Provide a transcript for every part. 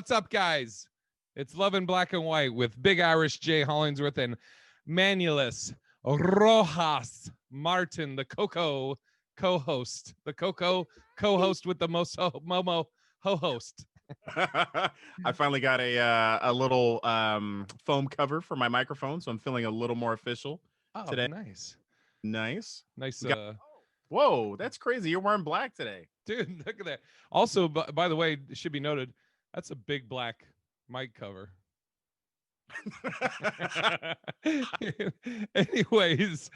What's up, guys? It's Love in Black and White with Big Irish Jay Hollingsworth and Manulus Rojas Martin, the Coco co-host. The Coco co-host with the most Momo ho-host. I finally got a little foam cover for my microphone, so I'm feeling a little more official Oh, today. nice. Nice. Nice. We got, whoa, that's crazy. You're wearing black today. Dude, look at that. Also, by the way, it should be noted, that's a big black mic cover. Anyways,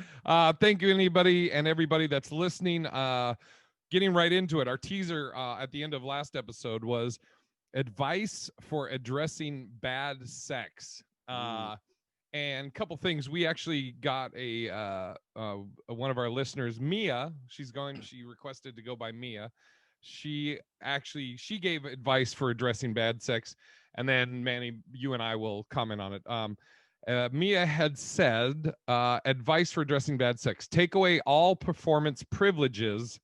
thank you anybody and everybody that's listening. Getting right into it, our teaser at the end of last episode was advice for addressing bad sex. And a couple things. We actually got a one of our listeners, Mia. She requested to go by Mia. She gave advice for addressing bad sex, and then Manny, you and I will comment on it. Mia had said advice for addressing bad sex: take away all performance privileges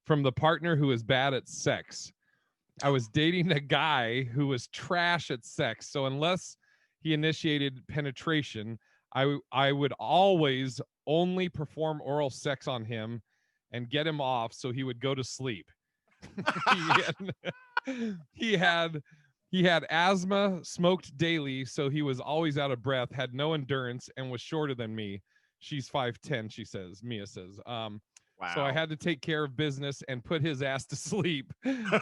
from the partner who is bad at sex. I was dating a guy who was trash at sex, so unless he initiated penetration, I would always only perform oral sex on him and get him off so he would go to sleep. he had asthma, smoked daily, so he was always out of breath, had no endurance, and was shorter than me. She's 5'10", she says. Mia says. Wow. So I had to take care of business and put his ass to sleep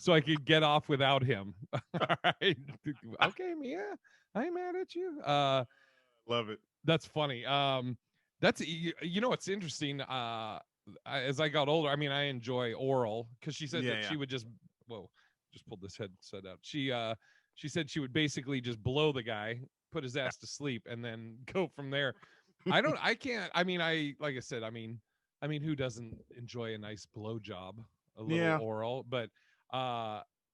so I could get off without him. All right. Okay, Mia, I ain't mad at you. Love it. That's funny. That's what's interesting. As I got older, I mean, I enjoy oral because she said she would just pulled this headset out. She said she would basically just blow the guy, put his ass to sleep, and then go from there. I can't. I mean, like I said, I mean, who doesn't enjoy a nice blowjob, a little oral? But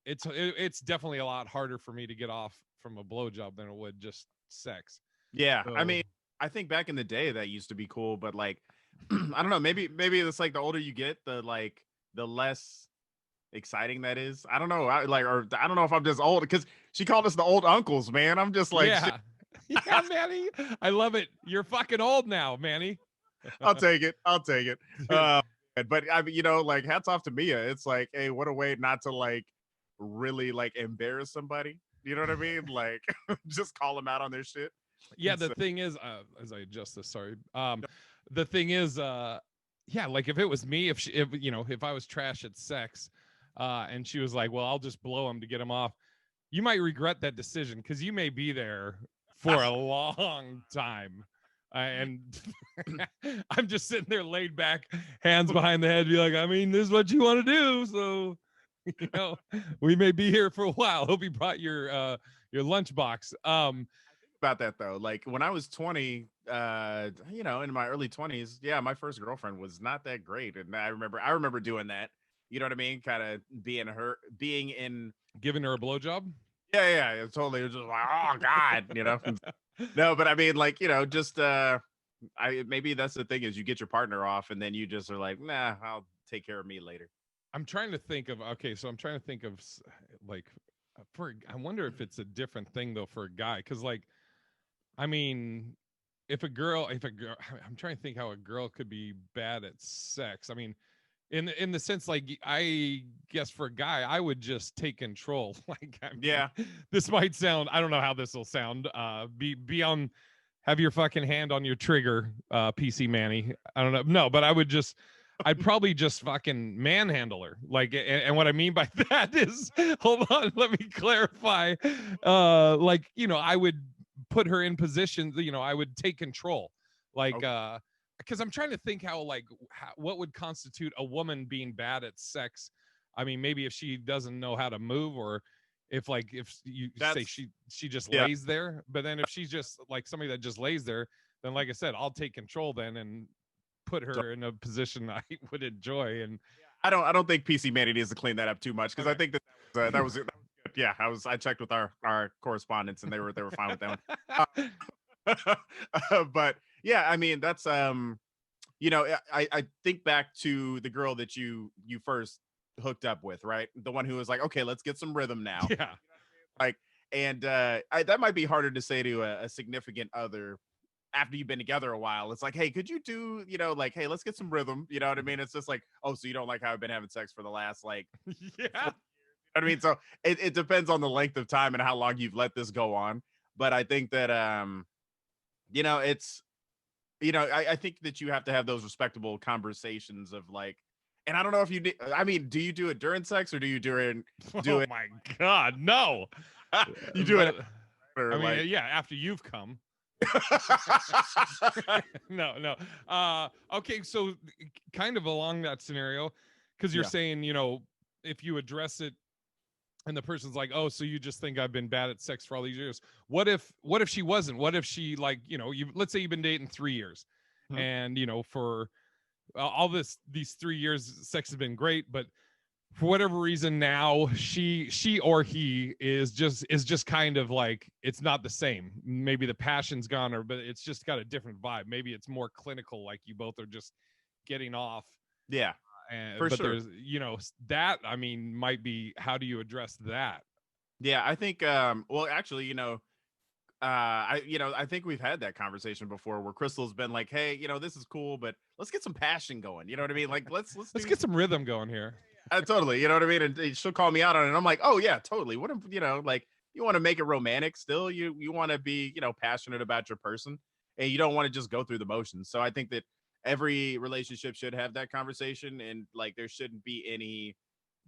it's definitely a lot harder for me to get off from a blowjob than it would just sex. Yeah, so, I mean, I think back in the day that used to be cool, but like, I don't know, maybe it's like the older you get, the less exciting that is. I don't know. I don't know if I'm just old because she called us the old uncles, man. I'm just like, yeah, yeah, Manny. I love it. You're fucking old now, Manny. I'll take it. But I mean, like, hats off to Mia. It's like, hey, what a way not to like really like embarrass somebody. You know what I mean? Like, just call them out on their shit. Yeah, the thing is, as I adjust this, sorry. The thing is, yeah, like if it was me, if I was trash at sex, and she was like, well, I'll just blow him to get him off, you might regret that decision because you may be there for a long time. And I'm just sitting there laid back, hands behind the head, be like, I mean, this is what you want to do. So, we may be here for a while. Hope you brought your lunchbox. About that though, like when I was 20, in my early 20s, my first girlfriend was not that great, and I remember doing that. You know what I mean? Kind of giving her a blowjob. Yeah, totally. It was just like, oh God, No, but I mean, like, just maybe that's the thing is you get your partner off, and then you just are like, nah, I'll take care of me later. I'm trying to think of like I wonder if it's a different thing though for a guy, because like, I mean, if a girl, I'm trying to think how a girl could be bad at sex. I mean, in the sense, like, I guess for a guy, I would just take control. Like, I mean, this might sound, I don't know how this will sound. Have your fucking hand on your trigger, PC Manny. I don't know. No, but I'd probably just fucking manhandle her. Like, and what I mean by that is, hold on, let me clarify. Like, I would put her in positions, I would take control. Like, because I'm trying to think what would constitute a woman being bad at sex. I mean, maybe if she doesn't know how to move, or if you say she just lays there. But then if she's just like somebody that just lays there, then like I said, I'll take control then and put her in a position I would enjoy. And I don't think PC Manny needs to clean that up too much, because I think that was good. Yeah, I checked with our correspondents, and they were fine with that one. But yeah, I mean, that's I think back to the girl that you first hooked up with, right? The one who was like, okay, let's get some rhythm now. Yeah. Like, And that might be harder to say to a significant other after you've been together a while. It's like, hey, could you do, like, hey, let's get some rhythm. You know what I mean? It's just like, oh, so you don't like how I've been having sex for the last like, Yeah. I mean, so it depends on the length of time and how long you've let this go on. But I think that it's I think that you have to have those respectable conversations of like, and I don't know if I mean, do you do it during sex or do you do Oh it my God, no. you do it But after I mean, like yeah, after you've come. No, no. Okay, so kind of along that scenario, because you're yeah. saying, if you address it and the person's like, oh, so you just think I've been bad at sex for all these years. What if she wasn't? What if she, like, you, let's say you've been dating 3 years, Mhm. and for all these 3 years, sex has been great, but for whatever reason now she or he is just kind of like, it's not the same. Maybe the passion's gone, or but it's just got a different vibe. Maybe it's more clinical, like you both are just getting off. Yeah, And for but sure. there's, that, I mean, might be, how do you address that? Yeah, I think well actually, I think we've had that conversation before where Crystal's been like, "Hey, this is cool, but let's get some passion going." You know what I mean? Like, let's Let's do get some rhythm going here. totally. You know what I mean? And she'll call me out on it. And I'm like, "Oh yeah, totally. What if like you want to make it romantic still? You want to be passionate about your person, and you don't want to just go through the motions." So I think that every relationship should have that conversation, and like there shouldn't be any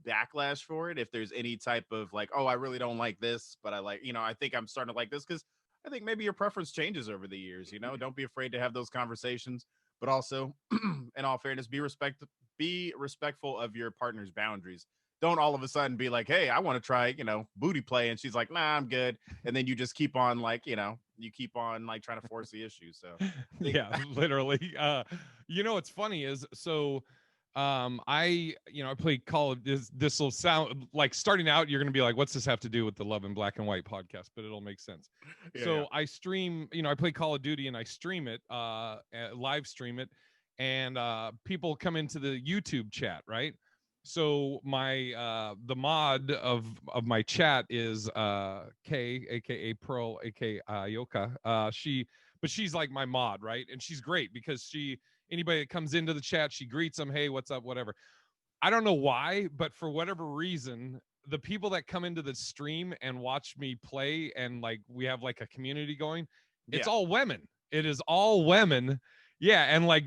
backlash for it if there's any type of like, oh, I really don't like this, but I like, I think I'm starting to like this because I think maybe your preference changes over the years. Don't be afraid to have those conversations, but also, in all fairness, be respectful of your partner's boundaries. Don't all of a sudden be like, hey, I want to try, booty play, and she's like, nah, I'm good, and then you just keep on like, you keep on like trying to force the issue. So, I think, Yeah, literally. What's funny is, so I play Call of this will sound like, starting out you're going to be like, what's this have to do with the Love in Black and White podcast, but it'll make sense. yeah, yeah, So I stream, I play Call of Duty and I stream it, live stream it, and people come into the YouTube chat, right? So my the mod of my chat is Kay, aka Pearl, aka Yoka. She's like my mod, right? And she's great because anybody that comes into the chat, she greets them, hey, what's up, whatever. I don't know why, but for whatever reason, the people that come into the stream and watch me play, and like we have like a community going, it's yeah. all women. It is all women. Yeah, and like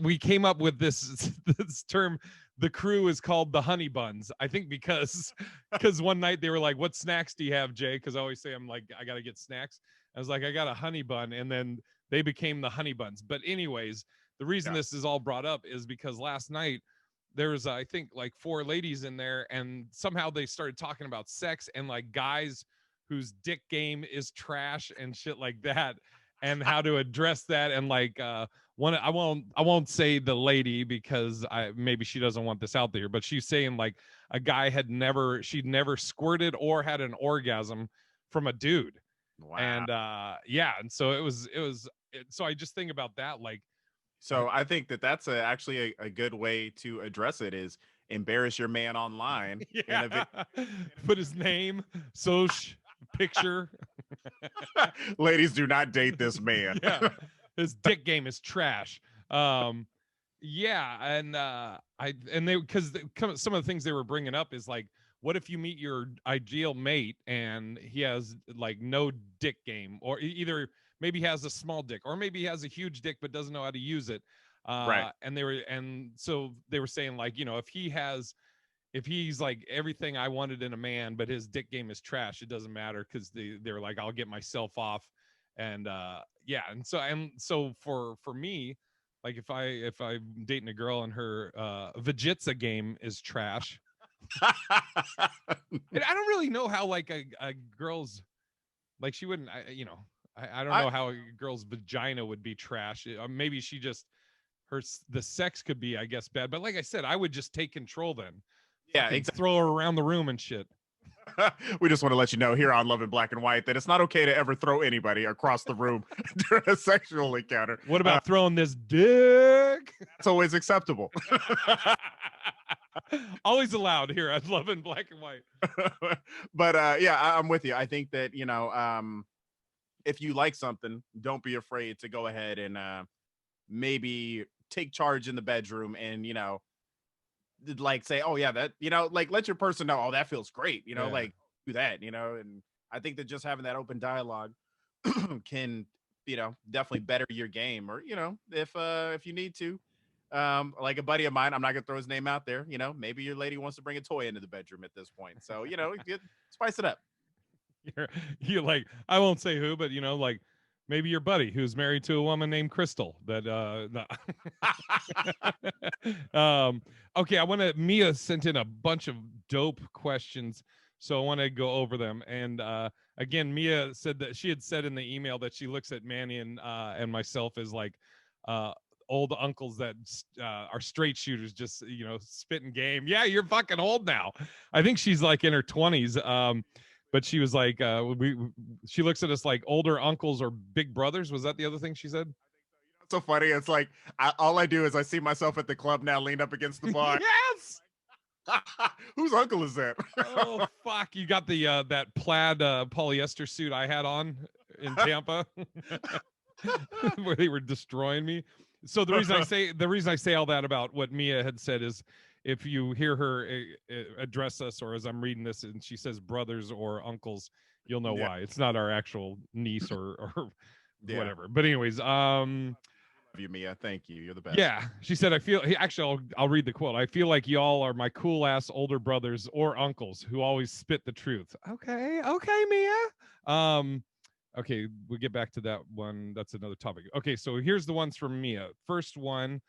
we came up with this this term. The crew is called the Honey Buns. I think because one night they were like, "What snacks do you have, Jay?" Because I always say, I'm like, I gotta get snacks. I was like, I got a honey bun, and then they became the Honey Buns. But anyways, the reason Yeah. this is all brought up is because last night there was, I think, like 4 ladies in there, and somehow they started talking about sex and like guys whose dick game is trash and shit like that, and how to address that. And like one, I won't say the lady because maybe she doesn't want this out there, but she's saying like a guy she'd never squirted or had an orgasm from a dude. Wow. And yeah, and so so I just think about that, like, So I think that that's actually a good way to address it is embarrass your man online in yeah, a video. put his name, social, picture. Ladies, do not date this man. Yeah, his dick game is trash. um yeah, and they, because some of the things they were bringing up is like, what if you meet your ideal mate and he has like no dick game, or either maybe he has a small dick, or maybe he has a huge dick but doesn't know how to use it. Right. And so they were saying like, if he's like everything I wanted in a man, but his dick game is trash, it doesn't matter, because they're like, I'll get myself off. And yeah, and so for me, like if I'm dating a girl and her vajitsa game is trash, and I don't really know how like a girl's, like, she wouldn't, I don't I know how a girl's vagina would be trash. Maybe she just, the sex could be, I guess, bad. But like I said, I would just take control then. yeah, Fucking exactly. throw her around the room and shit. We just want to let you know here on Love in Black and White that it's not okay to ever throw anybody across the room during a sexual encounter. What about throwing this dick? It's always acceptable. Always allowed here. I love in black and white. But yeah, I'm with you. I think that if you like something, don't be afraid to go ahead and maybe take charge in the bedroom and like say, oh yeah, that like let your person know, oh that feels great, Yeah. like do that, and I think that just having that open dialogue can definitely better your game, or if you need to, like a buddy of mine, I'm not gonna throw his name out there, maybe your lady wants to bring a toy into the bedroom at this point, so spice it up. You're like, I won't say who, but like maybe your buddy who's married to a woman named Crystal. That no. Okay, I want to. Mia sent in a bunch of dope questions, so I want to go over them. And again, Mia said that she had said in the email that she looks at Manny and myself as like uh old uncles that are straight shooters, just spitting game. Yeah, you're fucking old now. I think she's like in her 20s. But she was like, she looks at us like older uncles or big brothers. Was that the other thing she said? It's so funny. It's like all I do is I see myself at the club now, leaned up against the bar. Yes. Whose uncle is that? Oh fuck! You got the that plaid polyester suit I had on in Tampa, where they were destroying me. So the reason I say all that about what Mia had said is, if you hear her address us, or as I'm reading this, and she says brothers or uncles, you'll know Yeah, why. It's not our actual niece or yeah. whatever. But anyways, We love you, Mia. Thank you. You're the best. yeah, she said, I feel actually, I'll read the quote. I feel like y'all are my cool ass older brothers or uncles who always spit the truth. Okay, okay, Mia. Okay, we get back to that one. That's another topic. Okay, so here's the ones from Mia. First one,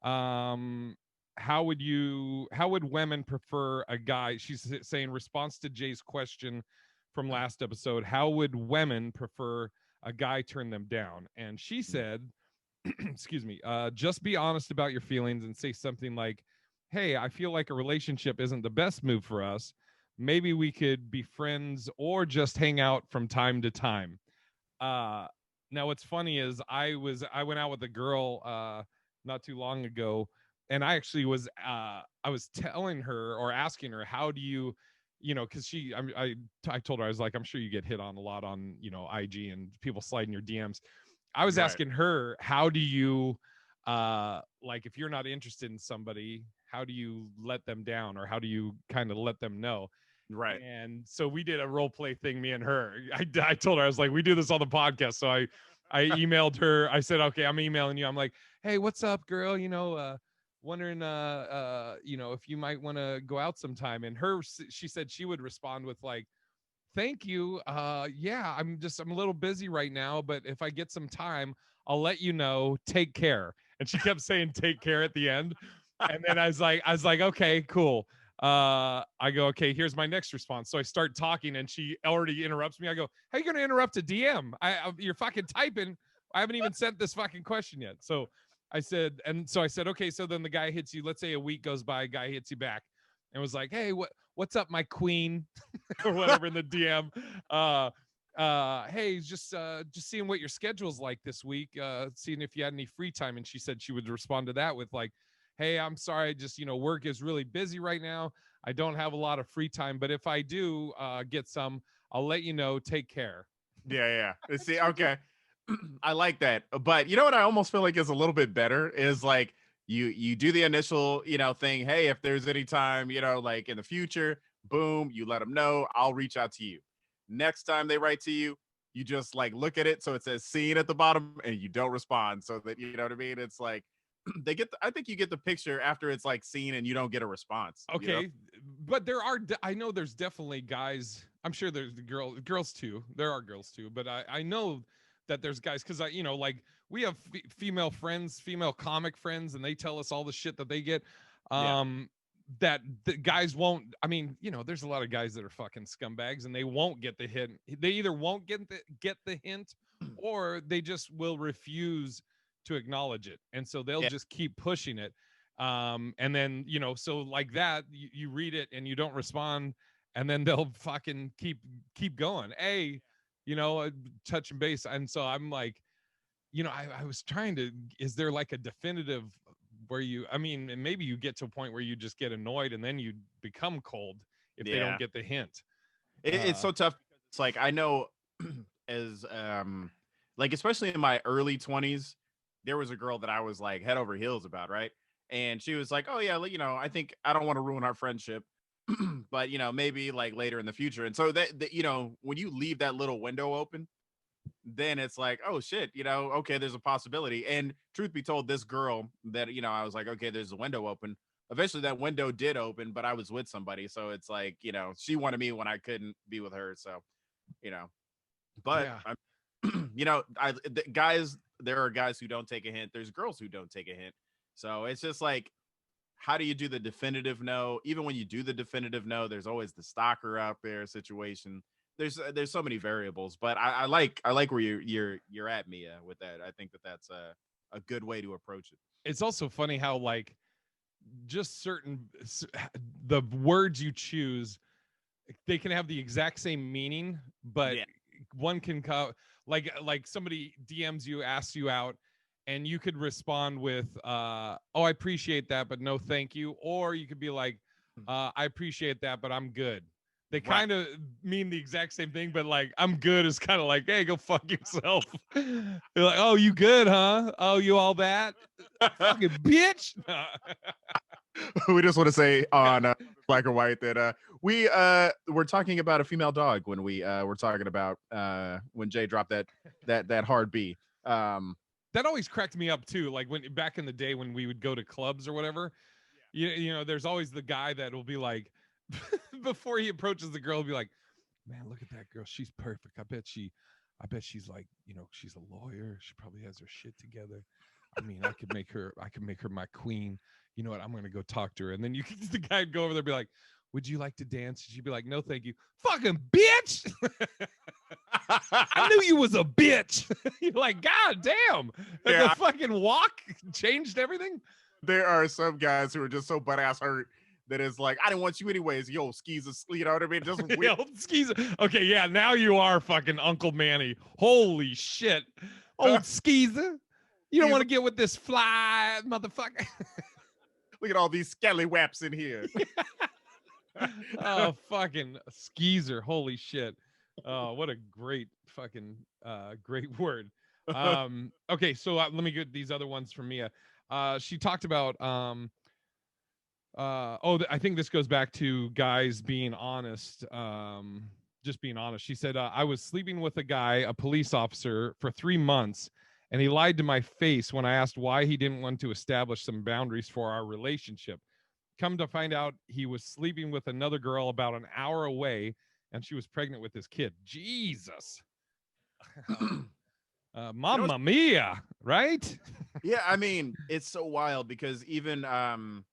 um, how would women prefer a guy? She's saying response to Jay's question from last episode. How would women prefer a guy turn them down? And she said, excuse me, just be honest about your feelings and say something like, hey, I feel like a relationship isn't the best move for us. Maybe we could be friends or just hang out from time to time. uh Now what's funny is I went out with a girl not too long ago, and I was telling her or asking her, how do you, because I told her, I was like, I'm sure you get hit on a lot on IG and people sliding your DMs. I was Right, asking her, how do you like, if you're not interested in somebody, how do you let them down, or how do you kind of let them know? right. And so we did a role play thing, me and her. I told her, I was like, we do this on the podcast. So I emailed her. I said, okay, I'm emailing you. I'm like, hey, what's up, girl? Wondering, if you might want to go out sometime. And she said she would respond with like, thank you. Yeah, I'm a little busy right now, but if I get some time, I'll let you know. Take care. And she kept saying take care at the end. And then I was like, okay, cool. I go, okay, here's my next response. So I start talking and she already interrupts me. I go, how are you gonna interrupt a DM? You're fucking typing. I haven't even sent this fucking question yet. So I said, okay, so then the guy hits you. Let's say a week goes by, guy hits you back and was like, hey, what's up, my queen? Or whatever in the DM. Hey, just seeing what your schedule's like this week, seeing if you had any free time. And she said she would respond to that with like, hey, I'm sorry, just work is really busy right now. I don't have a lot of free time, but if I do get some, I'll let you know. Take care. Yeah, yeah. See, okay. I like that. But you know what I almost feel like is a little bit better is like you do the initial, thing. Hey, if there's any time, like in the future, boom, you let them know. I'll reach out to you. Next time they write to you, you just like look at it so it says seen at the bottom and you don't respond so that you know what I mean? It's like I think you get the picture after it's like seen and you don't get a response. Okay, but I know there's definitely guys. I'm sure there's girls too. There are girls too, but I know that there's guys, because like we have female friends, female comic friends, and they tell us all the shit that they get. Yeah. Um, that the guys won't. I mean, there's a lot of guys that are fucking scumbags, and they won't get the hint. They either won't get the hint, or they just will refuse to acknowledge it, and so they'll Yeah. just keep pushing it. And then so like that, you read it and you don't respond, and then they'll fucking keep going, touching base. And so I'm like, I was trying to, is there like a definitive where you, I mean, and maybe you get to a point where you just get annoyed and then you become cold if they don't Yeah. get the hint. It's Uh, so tough because it's like I know as like especially in my early 20s, there was a girl that I was like head over heels about, right? And she was like, "Oh yeah, you know, I think I don't want to ruin our friendship, but you know, maybe like later in the future." And so that you know, when you leave that little window open, then it's like, oh shit, you know, okay, there's a possibility. And truth be told, this girl that, you know, I was like, okay, there's a window open. Eventually that window did open, but I was with somebody. So it's like, you know, she wanted me when I couldn't be with her. So, you know, but yeah. you know, guys, there are guys who don't take a hint. There's girls who don't take a hint. So it's just like, how do you do the definitive no? Even when you do the definitive no, there's always the stalker out there situation. There's so many variables, but I like where you're at, Mia, with that. I think that that's a good way to approach it. It's also funny how like just the words you choose, they can have the exact same meaning, but Yeah. one can like somebody DMs you, asks you out, and you could respond with oh, I appreciate that but no thank you, or you could be like I appreciate that but I'm good. They Right. kind of mean the exact same thing, but like I'm good is kind of like, hey, go fuck yourself. You're like, oh, you good, huh? Oh, you all that? Fucking bitch. We just want to say on Black or White that we were talking about a female dog when we were talking about when Jay dropped that hard B. Um, That always cracked me up too. Like when back in the day when we would go to clubs or whatever, you know, there's always the guy that will be like, before he approaches the girl, he'll be like, man, look at that girl. She's perfect. I bet she's like, you know, she's a lawyer. She probably has her shit together. I mean, I could make her my queen. You know what? I'm gonna go talk to her. And then the guy would go over there and be like, would you like to dance? She'd be like, no, thank you. Fucking bitch. I knew you was a bitch. You're like, God damn. The yeah, fucking walk changed everything. there are some guys who are just so butt ass hurt that is like, I didn't want you anyways. Yo, skis, you know what I mean? Just weird. Skis. Okay, yeah, now you are fucking Uncle Manny. Holy shit. Old skeezer. You don't Skis, want to get with this fly motherfucker. look at all these scallywaps in here. Oh, fucking skeezer. Holy shit. Oh, what a great fucking great word. Okay, so let me get these other ones from Mia. She talked about I think this goes back to guys being honest, just being honest. She said, I was sleeping with a guy, a police officer, for 3 months, and he lied to my face when I asked why he didn't want to establish some boundaries for our relationship. Come to find out, he was sleeping with another girl about an hour away, and she was pregnant with his kid. Jesus. You know, Mamma mia, right? yeah, I mean, it's so wild because even trying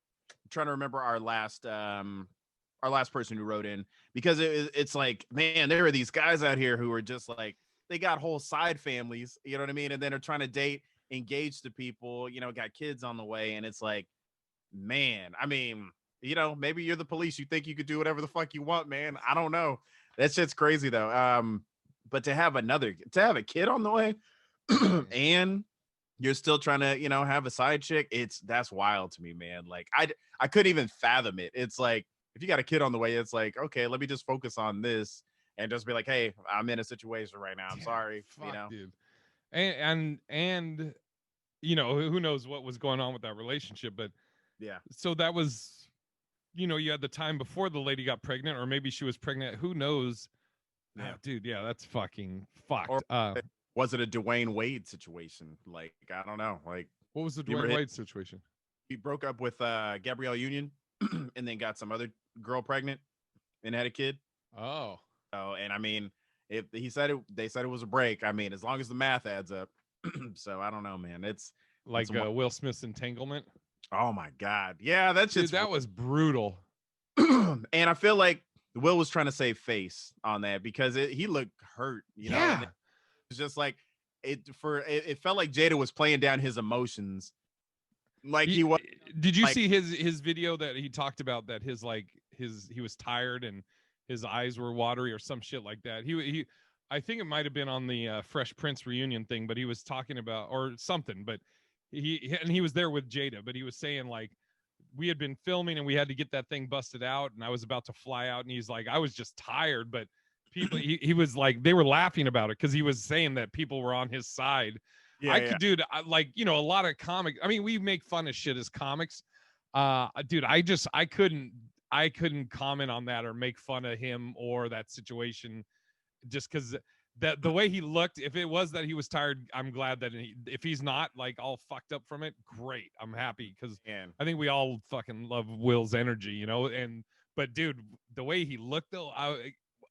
to remember our last person who wrote in, because it's like, man, there are these guys out here who are just like, they got whole side families, you know what I mean, and then are trying to date, engage to people, you know, got kids on the way, and it's like, man, I mean, you know, maybe you're the police, you think you could do whatever the fuck you want, man. I don't know. That shit's crazy though. But to have a kid on the way, and you're still trying to, you know, have a side chick, that's wild to me, man. Like I couldn't even fathom it. It's like, if you got a kid on the way, it's like, okay, let me just focus on this and just be like, hey, I'm in a situation right now, I'm Yeah, sorry, you fuck, know. dude. And you know, who knows what was going on with that relationship, but Yeah. so that was, you know, you had the time before the lady got pregnant, or maybe she was pregnant, who knows. Yeah. Dude, yeah, that's fucking Or fucked. was it a Dwayne Wade situation? Like, I don't know. Like, What was the you ever Dwayne Wade situation? he broke up with Gabrielle Union and then got some other girl pregnant and had a kid. Oh, Oh, and I mean, if he said it, they said it was a break. I mean, as long as the math adds up. So I don't know, man. It's like Will Smith's entanglement. oh my god, yeah, that's Dude, just. that was brutal. And I feel like Will was trying to save face on that because he looked hurt, you know, and Yeah. it's just like it felt like Jada was playing down his emotions, like he He, was did you like see his video that he talked about that he was tired and his eyes were watery or some shit like that. He I think it might have been on the Fresh Prince reunion thing, but he was talking about or something, but he was there with Jada, but he was saying like we had been filming and we had to get that thing busted out, and I was about to fly out, and he's like, I was just tired, but people, he was like, they were laughing about it because he was saying that people were on his side. Yeah, I yeah, could, dude, like, you know, a lot of comics. I mean, we make fun of shit as comics. Dude, I couldn't comment on that or make fun of him or that situation just because that the way he looked, if it was that he was tired, I'm glad that if he's not like all fucked up from it, great. I'm happy because man. I think we all fucking love Will's energy, you know. And but dude, the way he looked though,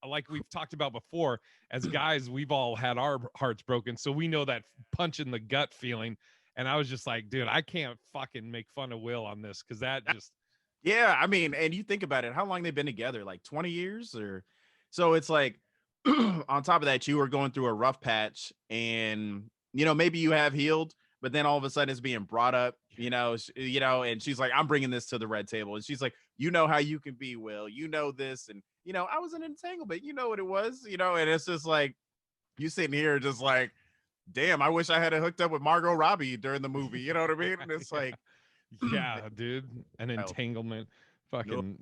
like we've talked about before, as guys, we've all had our hearts broken, so we know that punch in the gut feeling. And I was just like, dude, I can't fucking make fun of Will on this because that just Yeah, I mean, and you think about it, how long they've been together? Like 20 years or so it's like on top of that, you were going through a rough patch and maybe you have healed, but then all of a sudden it's being brought up, and she's like, I'm bringing this to the red table. And she's like, you know how you can be, Will, this. And, I was in an entanglement, you know what it was, and it's just like, you sitting here just like, damn, I wish I had hooked up with Margot Robbie during the movie. You know what I mean? And it's like, yeah, dude, an entanglement, no, fucking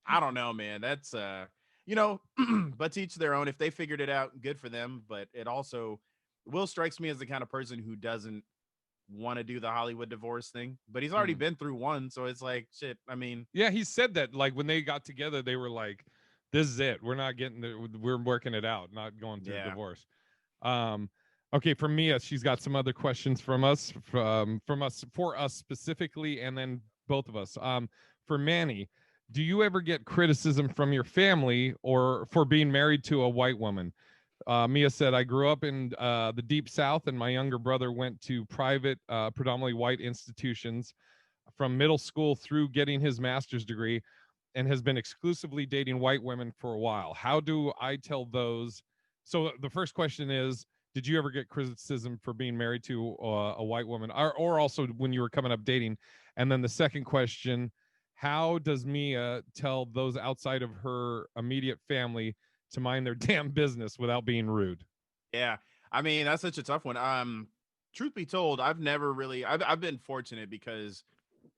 I don't know, man. That's but to each their own. If they figured it out, good for them. But it also Will strikes me as the kind of person who doesn't want to do the Hollywood divorce thing, but he's already mm. been through one, so it's like shit. I mean, Yeah, he said that like when they got together, they were like, "This is it. We're not getting there. We're working it out, not going through a yeah, divorce." Um, okay, for Mia, she's got some other questions from us for us specifically, and then both of us. For Manny, do you ever get criticism from your family or for being married to a white woman? Mia said, I grew up in the deep South, and my younger brother went to private, predominantly white institutions from middle school through getting his master's degree and has been exclusively dating white women for a while. How do I tell those? So the first question is, did you ever get criticism for being married to a white woman, or also when you were coming up dating? And then the second question, how does Mia tell those outside of her immediate family to mind their damn business without being rude? yeah. I mean, that's such a tough one. Truth be told, I've never really. I've been fortunate because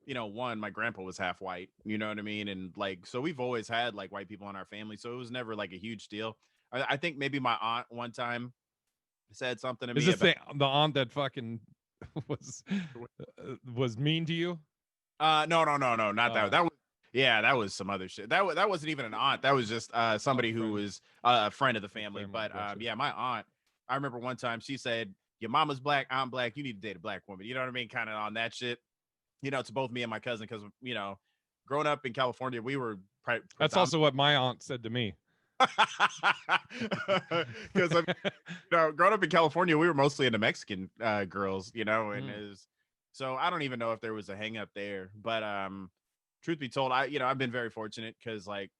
one, my grandpa was half white, you know what I mean? And like, so we've always had like white people in our family. So it was never like a huge deal. I think maybe my aunt one time said something to Is me this about, the aunt that fucking was was mean to you? no, no, no, no, not that. Uh, That was, yeah, that was some other shit. That wasn't even an aunt. That was just oh, somebody who friend, was a friend of the a family. family, But gotcha. yeah, my aunt, I remember one time she said, your mama's black, I'm black, you need to date a black woman. You know what I mean? Kind of on that shit. To both me and my cousin, because growing up in California, we were That's also what my aunt said to me. because growing up in California, we were mostly into Mexican girls, and Mm. is so I don't even know if there was a hang up there. But truth be told, I've been very fortunate because like,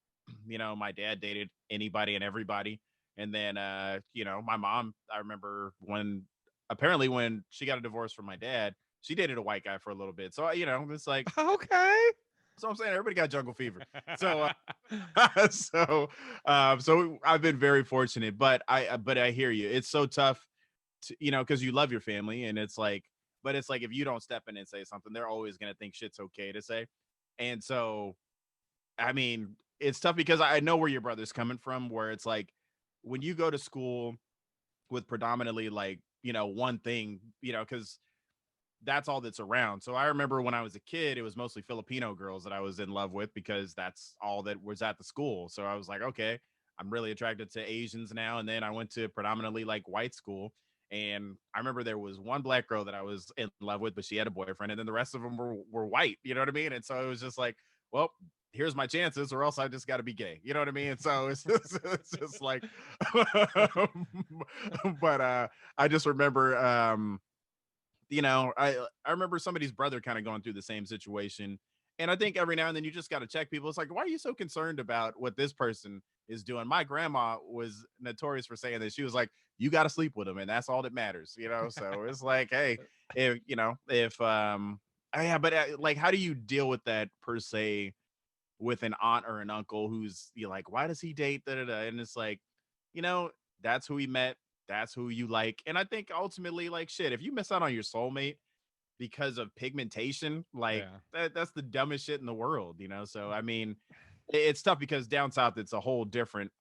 my dad dated anybody and everybody. And then my mom, I remember when she got a divorce from my dad, she dated a white guy for a little bit. So it's like, Okay. so I'm saying everybody got jungle fever. So so I've been very fortunate, but I hear you. It's so tough to, because you love your family, and it's like, but it's like if you don't step in and say something, they're always gonna think shit's okay to say. And so I mean, it's tough because I know where your brother's coming from, where it's like when you go to school with predominantly like, one thing, because that's all that's around. So I remember when I was a kid, it was mostly Filipino girls that I was in love with because that's all that was at the school. So I was like, okay, I'm really attracted to Asians now. And then I went to predominantly like white school. And I remember there was one black girl that I was in love with, but she had a boyfriend. And then the rest of them were white. You know what I mean? And so it was just like, well, here's my chances, or else I just got to be gay. You know what I mean? And so it's just like, but I just remember, I remember somebody's brother kind of going through the same situation. And I think every now and then you just got to check people. It's like, why are you so concerned about what this person is doing? My grandma was notorious for saying that. She was like, you got to sleep with them, and that's all that matters, So it's like, hey, if yeah, but like, how do you deal with that per se with an aunt or an uncle who's you're like, why does he date da da da? And it's like, you know, that's who he met, that's who you like. And I think ultimately, like shit, if you miss out on your soulmate, because of pigmentation, like Yeah. that's the dumbest shit in the world, you know. So I mean, it's tough because down south it's a whole different,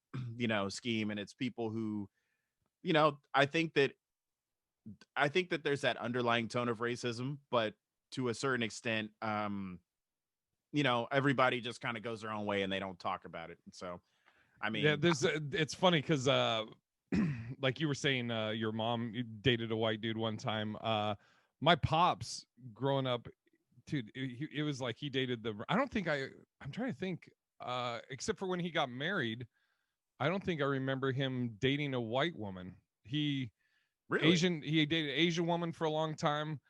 scheme, and it's people who, I think that there's that underlying tone of racism, but to a certain extent, everybody just kind of goes their own way and they don't talk about it. And so, I Yeah, mean, there's it's funny because like you were saying, your mom dated a white dude one time. My pops growing up, dude, it was like he dated the, I don't think I'm trying to think, except for when he got married, I don't think I remember him dating a white woman. really, He dated Asian woman for a long time,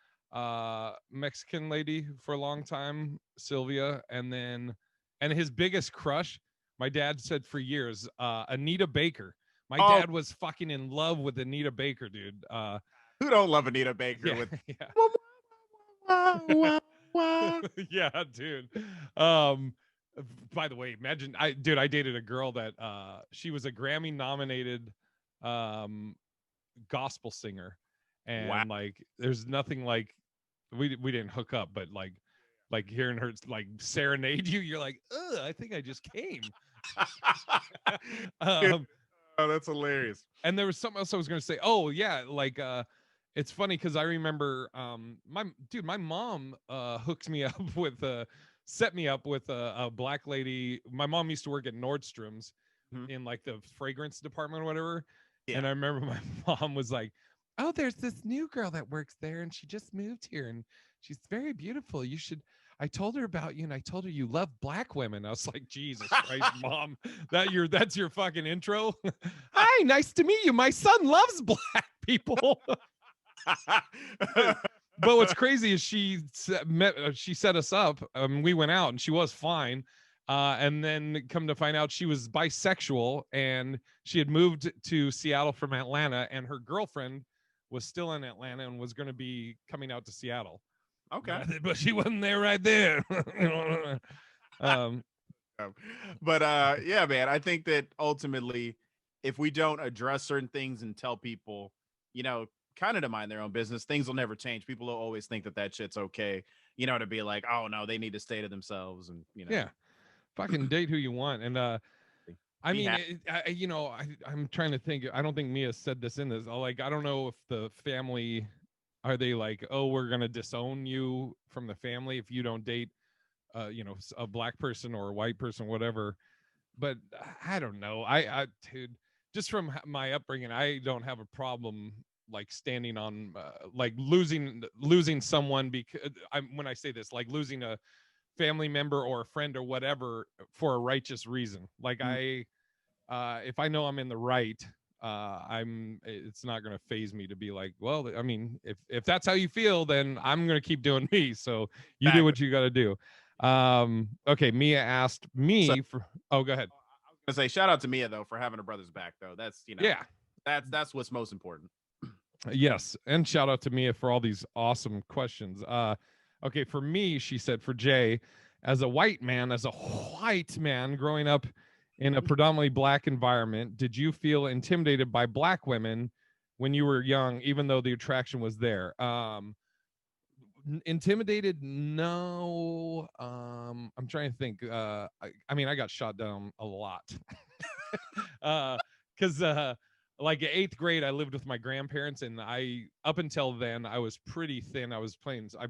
Mexican lady for a long time, Sylvia, and his biggest crush, my dad said for years, Anita Baker. My oh, dad was fucking in love with Anita Baker, dude. who don't love Anita Baker Yeah, with yeah. wah, wah, wah, wah, wah. Yeah, dude. Um, by the way, imagine I dated a girl that she was a Grammy nominated um gospel singer, Wow. and like there's nothing like, we didn't hook up, but like hearing her like serenade you, you're like, ugh, I think I just came. Dude, um oh, that's hilarious. and there was something else I was gonna say. Oh yeah, like it's funny because I remember my mom hooked me up with set me up with a black lady. My mom used to work at Nordstrom's Mhm. in like the fragrance department or whatever. And Yeah. I remember my mom was like, "Oh, there's this new girl that works there, and she just moved here, and she's very beautiful. You should." I told her about you, and I told her you love black women. I was like, "Jesus Christ, mom, that's your fucking intro." Hi, nice to meet you. My son loves black people. But what's crazy is she set us up. We went out, and she was fine. And then come to find out she was bisexual, and she had moved to Seattle from Atlanta, and her girlfriend was still in Atlanta and was going to be coming out to Seattle, Okay. but she wasn't there right there. um, Um, but yeah, man, I think that ultimately, if we don't address certain things and tell people, you know, kind of to mind their own business, things will never change. People will always think that that shit's okay, to be like, oh no, they need to stay to themselves, and yeah, fucking date who you want, and I be mean, happy. I'm trying to think. I don't think Mia said this in this. Like, I don't know if the family, are they like, oh, we're gonna disown you from the family if you don't date, a black person or a white person, whatever. But I don't know. Dude, just from my upbringing, I don't have a problem like standing on, like losing someone because when I say this, like losing a family member or a friend or whatever for a righteous reason. Like Mm, if I know I'm in the right, it's not going to phase me to be like, well, I mean, if that's how you feel, then I'm going to keep doing me. So you do exactly. what you got to do. Okay. Mia asked So me for, oh, go ahead. I was gonna say, shout out to Mia though for having her brother's back though. That's Yeah. that's what's most important. Yes. And shout out to Mia for all these awesome questions. Okay. For me, she said, for Jay, as a white man growing up in a predominantly black environment, did you feel intimidated by black women when you were young, even though the attraction was there? Intimidated? No. I'm trying to think. I mean, I got shot down a lot. Because like eighth grade, I lived with my grandparents, and I up until then I was pretty thin. I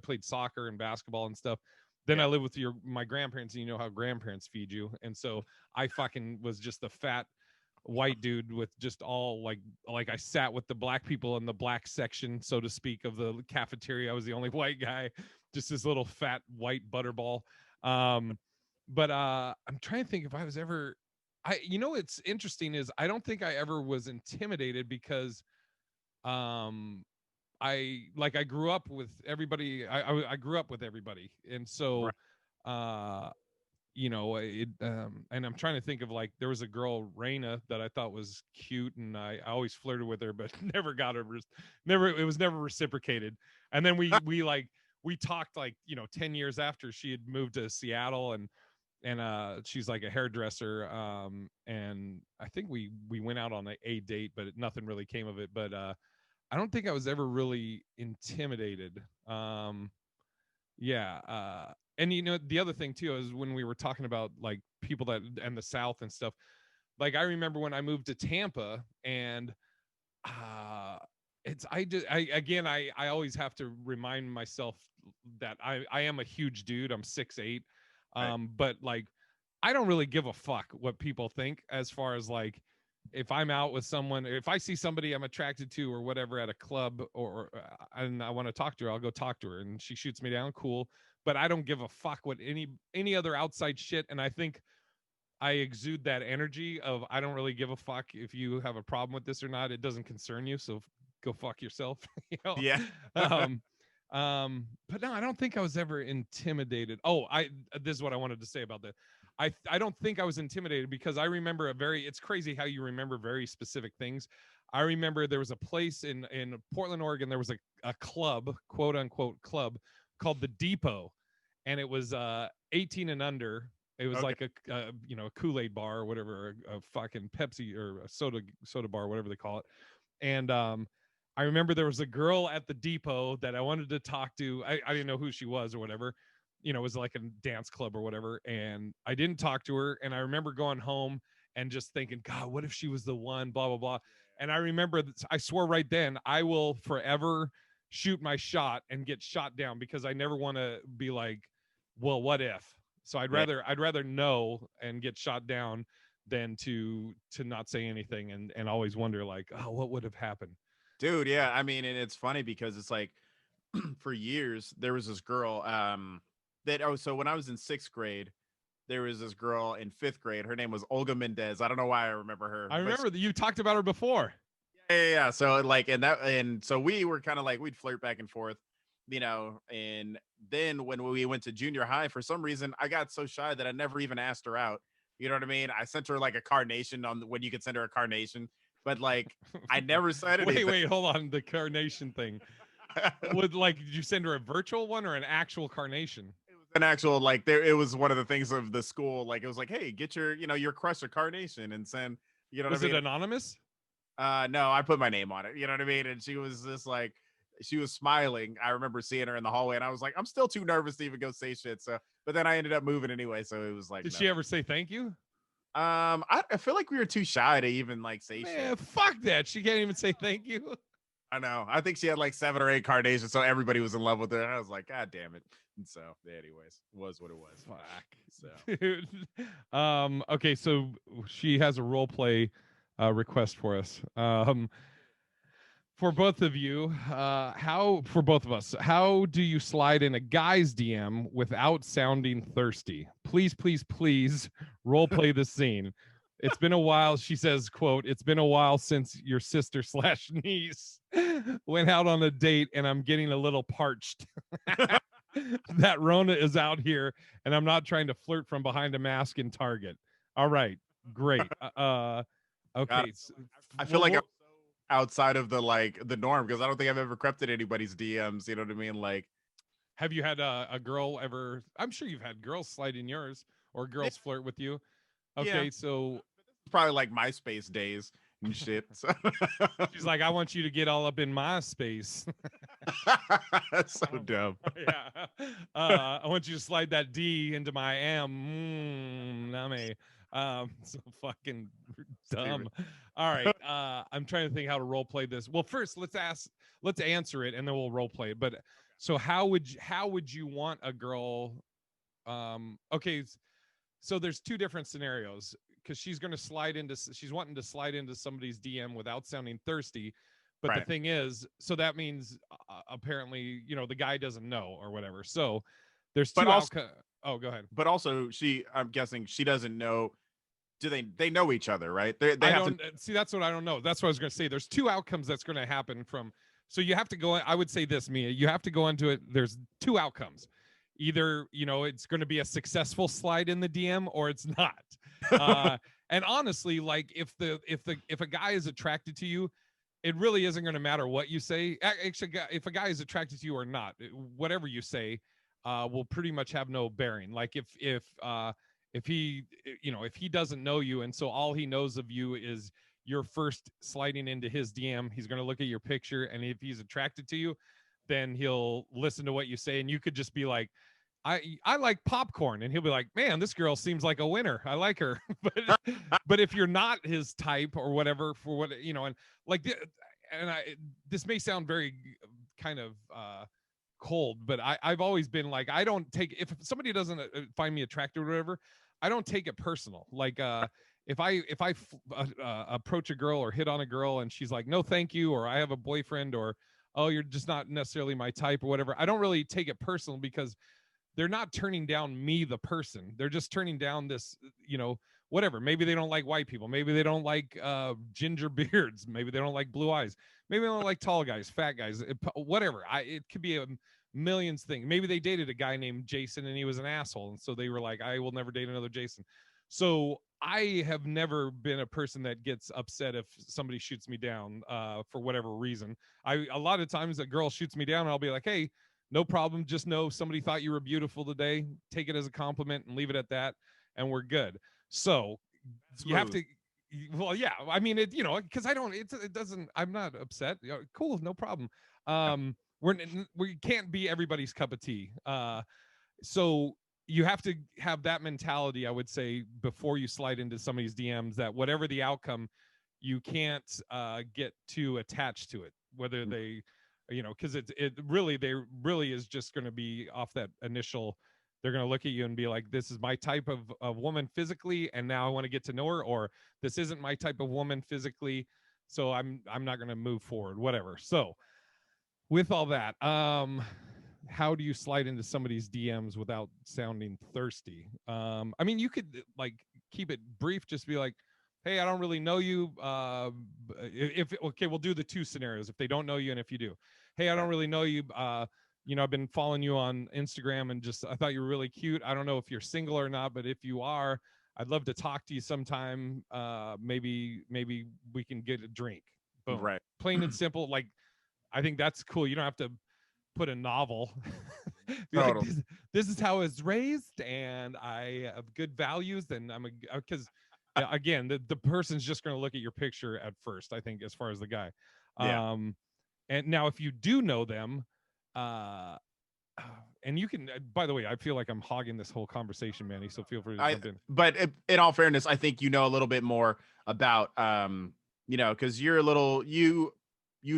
played soccer and basketball and stuff. Then I Yeah. lived with my grandparents, and you know how grandparents feed you, and so I fucking was just a fat white dude with just all like I sat with the black people in the black section, so to speak, of the cafeteria. I was the only white guy, just this little fat white butterball. But I'm trying to think if I was ever, what's interesting is I don't think I ever was intimidated because um I grew up with everybody. I grew up with everybody, and Right. so uh and I'm trying to think of, like, there was a girl, Raina, that I thought was cute, and I always flirted with her, but never got her, never, it was never reciprocated. And then we talked, like, 10 years after she had moved to Seattle, and she's like a hairdresser, and I think we went out on a date, but nothing really came of it. But I don't think I was ever really intimidated. Yeah. And the other thing too is when we were talking about like people that and the South and stuff. Like I remember when I moved to Tampa, and uh it's I just I again I always have to remind myself that I am a huge dude. I'm 6'8". Right. But like I don't really give a fuck what people think as far as like if I'm out with someone, if I see somebody I'm attracted to or whatever at a club, or and I want to talk to her, I'll go talk to her, and she shoots me down, cool. But I don't give a fuck what any other outside shit. And I think I exude that energy of I don't really give a fuck if you have a problem with this or not. It doesn't concern you, so go fuck yourself. you know. Yeah. Um, but no, I don't think I was ever intimidated. Oh, I this is what I wanted to say about that. I don't think I was intimidated because I remember it's crazy how you remember very specific things. I remember there was a place in Portland, Oregon. There was a club, quote unquote club, called the Depot, and it was 18 and under. It was Okay. like a Kool-Aid bar or whatever, a fucking Pepsi or a soda bar, whatever they call it. And I remember there was a girl at the Depot that I wanted to talk to. I didn't know who she was or whatever. It was like a dance club or whatever. And I didn't talk to her. And I remember going home and just thinking, God, what if she was the one? Blah, blah, blah. And I remember I swore right then, I will forever shoot my shot and get shot down because I never want to be like, well, what if? So Yeah. I'd rather know and get shot down than to not say anything and always wonder like, oh, what would have happened? Dude, yeah. I mean, and it's funny because it's like for years there was this girl that so when I was in 6th grade, there was this girl in 5th grade. Her name was Olga Mendez. I don't know why I remember her, I but remember that you talked about her before. yeah. So like, and so we were kind of like we'd flirt back and forth, and then when we went to junior high, for some reason, I got so shy that I never even asked her out. You know what I mean? I sent her like a carnation on when you could send her a carnation, but like I never said wait, anything. wait, hold on. The carnation thing. Would like did you send her a virtual one or an actual carnation? It was an actual like there. It was one of the things of the school. Like it was like, hey, get your crush a carnation and send. You know what Was I it mean? anonymous? No, I put my name on it. You know what I mean? And she was just like, she was smiling. I remember seeing her in the hallway, and I was like, I'm still too nervous to even go say shit. So, but then I ended up moving anyway. So it was like Did she nothing. ever say thank you? I feel like we were too shy to even like say shit. Man, fuck that. She can't even say thank you. I know. I think she had like 7 or 8 carnations, so everybody was in love with her. I was like, God damn it. And so, anyways, was what it was. So, Fuck. Dude. Okay, so she has a role play request for us. For both of you, how for both of us, how do you slide in a guy's DM without sounding thirsty? Please, please, please role play the scene. It's been a while, she says, quote, it's been a while since your sister slash niece went out on a date and I'm getting a little parched. That Rona is out here and I'm not trying to flirt from behind a mask in Target. All right, great. God, Okay. I feel like I'm so outside of the norm because I don't think I've ever crept in anybody's DMs. You know what I mean? Like, Have you had a girl ever? I'm sure you've had girls slide in yours or yeah, girls flirt with you. yeah, Okay, so probably like MySpace days and shit. So. she's like, I want you to get all up in my space. That's so dumb. Yeah. I want you to slide that D into my M. Name. So fucking dumb. Stupid. All right. I'm trying to think how to role play this. Well, first let's answer it and then we'll role play it. But so how would you want a girl okay, so there's two different scenarios because she's wanting to slide into somebody's DM without sounding thirsty. But the Right. thing is, so that means apparently, the guy doesn't know or whatever. So there's But two also, outcomes. Oh, go ahead. I'm guessing she doesn't know. Do they know each other, right? They I have to. don't see. That's what I don't know. That's what I was going to say. There's two outcomes that's going to happen from. So you have to go. I would say this, Mia. You have to go into it. There's two outcomes. Either it's going to be a successful slide in the DM or it's not. And honestly, like if a guy is attracted to you, it really isn't going to matter what you say. Actually, if a guy is attracted to you or not, whatever you say will pretty much have no bearing. Like if he if he doesn't know you and so all he knows of you is you're first sliding into his DM, he's going to look at your picture, and if he's attracted to you, then he'll listen to what you say, and you could just be like, I like popcorn, and he'll be like, man, this girl seems like a winner. I like her. But if you're not his type or whatever, for what and like, and this may sound very kind of cold, but I've always been like, I don't take, if somebody doesn't find me attractive or whatever, I don't take it personal. Like if I approach a girl or hit on a girl and she's like, no thank you, or I have a boyfriend, or oh, you're just not necessarily my type or whatever, I don't really take it personal, because they're not turning down me the person, they're just turning down this, whatever. Maybe they don't like white people, maybe they don't like ginger beards, maybe they don't like blue eyes, maybe they don't like tall guys, fat guys, whatever. It could be a millions thing. Maybe they dated a guy named Jason and he was an asshole, and so they were like, I will never date another Jason. So I have never been a person that gets upset if somebody shoots me down for whatever reason. A lot of times a girl shoots me down and I'll be like, hey, no problem, just know somebody thought you were beautiful today, take it as a compliment and leave it at that, and we're good. So you have to, well, yeah, I mean, because I don't, it doesn't, I'm not upset. Cool, no problem. We can't be everybody's cup of tea. So you have to have that mentality, I would say, before you slide into somebody's DMs, that whatever the outcome, you can't get too attached to it, whether they, because it really, they really is just going to be off that initial. They're going to look at you and be like, this is my type of woman physically, and now I want to get to know her, or this isn't my type of woman physically, so I'm not going to move forward, whatever. So with all that, how do you slide into somebody's DMs without sounding thirsty? I mean, you could like keep it brief, just be like, hey, I don't really know you. If okay, we'll do the two scenarios: if they don't know you, and if you do. Hey, I don't really know you. I've been following you on Instagram, and just I thought you were really cute. I don't know if you're single or not, but if you are, I'd love to talk to you sometime. Maybe we can get a drink. Boom. Right. Plain and simple. Like, I think that's cool. You don't have to put a novel. Be like, Totally. this is how I was raised, and I have good values, and I'm a, because again, the person's just going to look at your picture at first, I think, as far as the guy. Yeah. And now if you do know them, uh and you can, by the way, I feel like I'm hogging this whole conversation, Manny, so feel free to jump in. But in all fairness, I think you know a little bit more about because you're a little you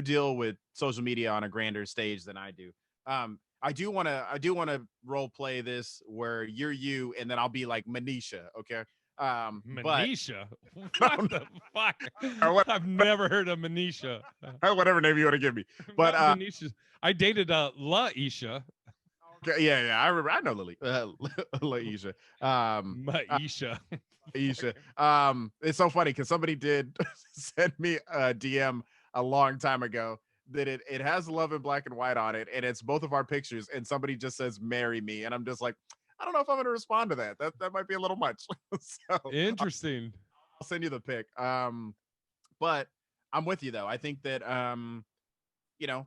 deal with social media on a grander stage than I do. I do want to role play this where you're you and then I'll be like Manisha, okay? But Manisha? What the fuck? or I've never heard of Manisha. whatever name you want to give me. But Not Manisha. I dated La Isha. okay, yeah, I remember. I know Lily, Laisha. Maisha. Aisha. It's so funny because somebody did send me a DM a long time ago that it has love in black and white on it, and it's both of our pictures, and somebody just says "marry me," and I'm just like, I don't know if I'm going to respond to that. That might be a little much. So Interesting. I'll send you the pic. But I'm with you though. I think that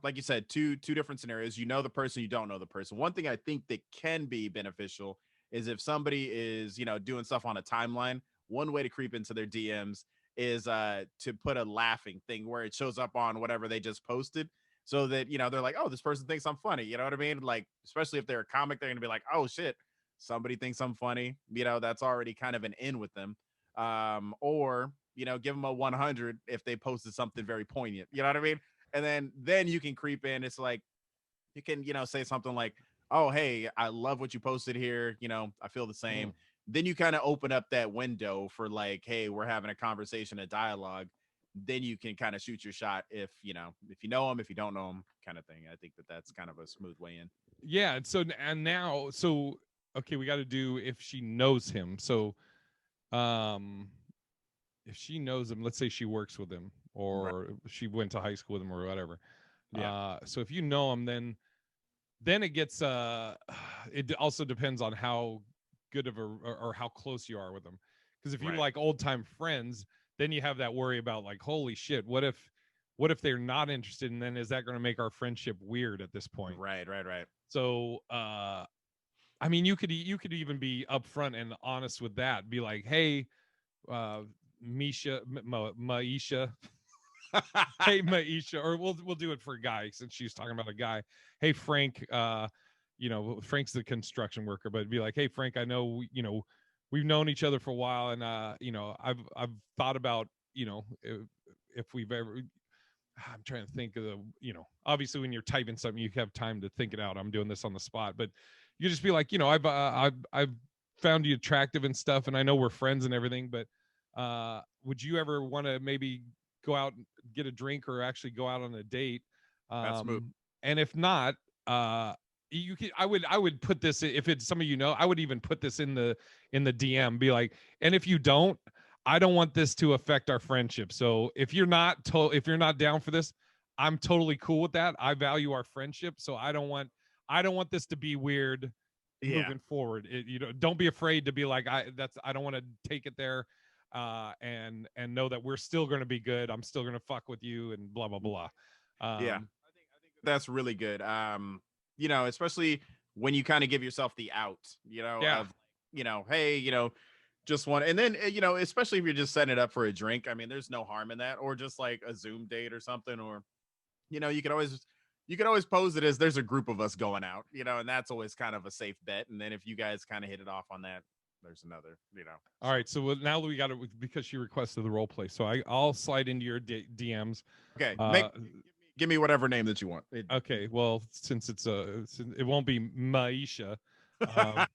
like you said, two different scenarios. You know the person, you don't know the person. One thing I think that can be beneficial is if somebody is, doing stuff on a timeline, one way to creep into their DMs is to put a laughing thing where it shows up on whatever they just posted. So that, they're like, oh, this person thinks I'm funny. You know what I mean? Like, especially if they're a comic, they're gonna be like, oh shit, somebody thinks I'm funny. That's already kind of an in with them. Or, give them a 100 if they posted something very poignant. You know what I mean? And then you can creep in. It's like you can, say something like, oh, hey, I love what you posted here. I feel the same. Then you kind of open up that window for like, hey, we're having a conversation, a dialogue. Then you can kind of shoot your shot if you know them, if you don't know them, kind of thing. I think that's kind of a smooth way in. Yeah. So okay, we got to do if she knows him. So, um, if she knows him, let's say she works with him, Right. or she went to high school with him, or whatever. Yeah. So if you know him, then it gets it also depends on how good of a, or how close you are with them. Because if you Right. like old time friends, then you have that worry about like, holy shit, what if they're not interested, and then is that going to make our friendship weird at this point? Right. So I mean, you could even be upfront and honest with that, be like, hey, Misha, Maisha. Hey Maisha, or we'll do it for a guy since she's talking about a guy. Hey Frank, Frank's the construction worker, but it'd be like, hey Frank, I know we've known each other for a while, and I've thought about if we've ever. I'm trying to think of obviously when you're typing something, you have time to think it out. I'm doing this on the spot, but you just be like, I've found you attractive and stuff, and I know we're friends and everything, but would you ever want to maybe go out and get a drink or actually go out on a date? That's smooth. And if not, you can I would put this, if it's some of I would even put this in the DM, be like, and if you don't, I don't want this to affect our friendship. So if you're not down for this, I'm totally cool with that. I value our friendship, so I don't want this to be weird Yeah. moving forward. Don't be afraid to be like, I don't want to take it there, and know that we're still going to be good. I'm still going to fuck with you and blah blah blah. Yeah. Um, That's really good. Especially when you kind of give yourself the out, yeah, of, hey, just one. And then, especially if you're just setting it up for a drink, I mean, there's no harm in that, or just like a Zoom date or something, or, you could always pose it as there's a group of us going out, and that's always kind of a safe bet. And then if you guys kind of hit it off on that, there's another, all right. So now we got it because she requested the role play. So I'll slide into your DMs. Okay. Uh, Give me whatever name that you want. okay. Well, since it won't be Maisha, um,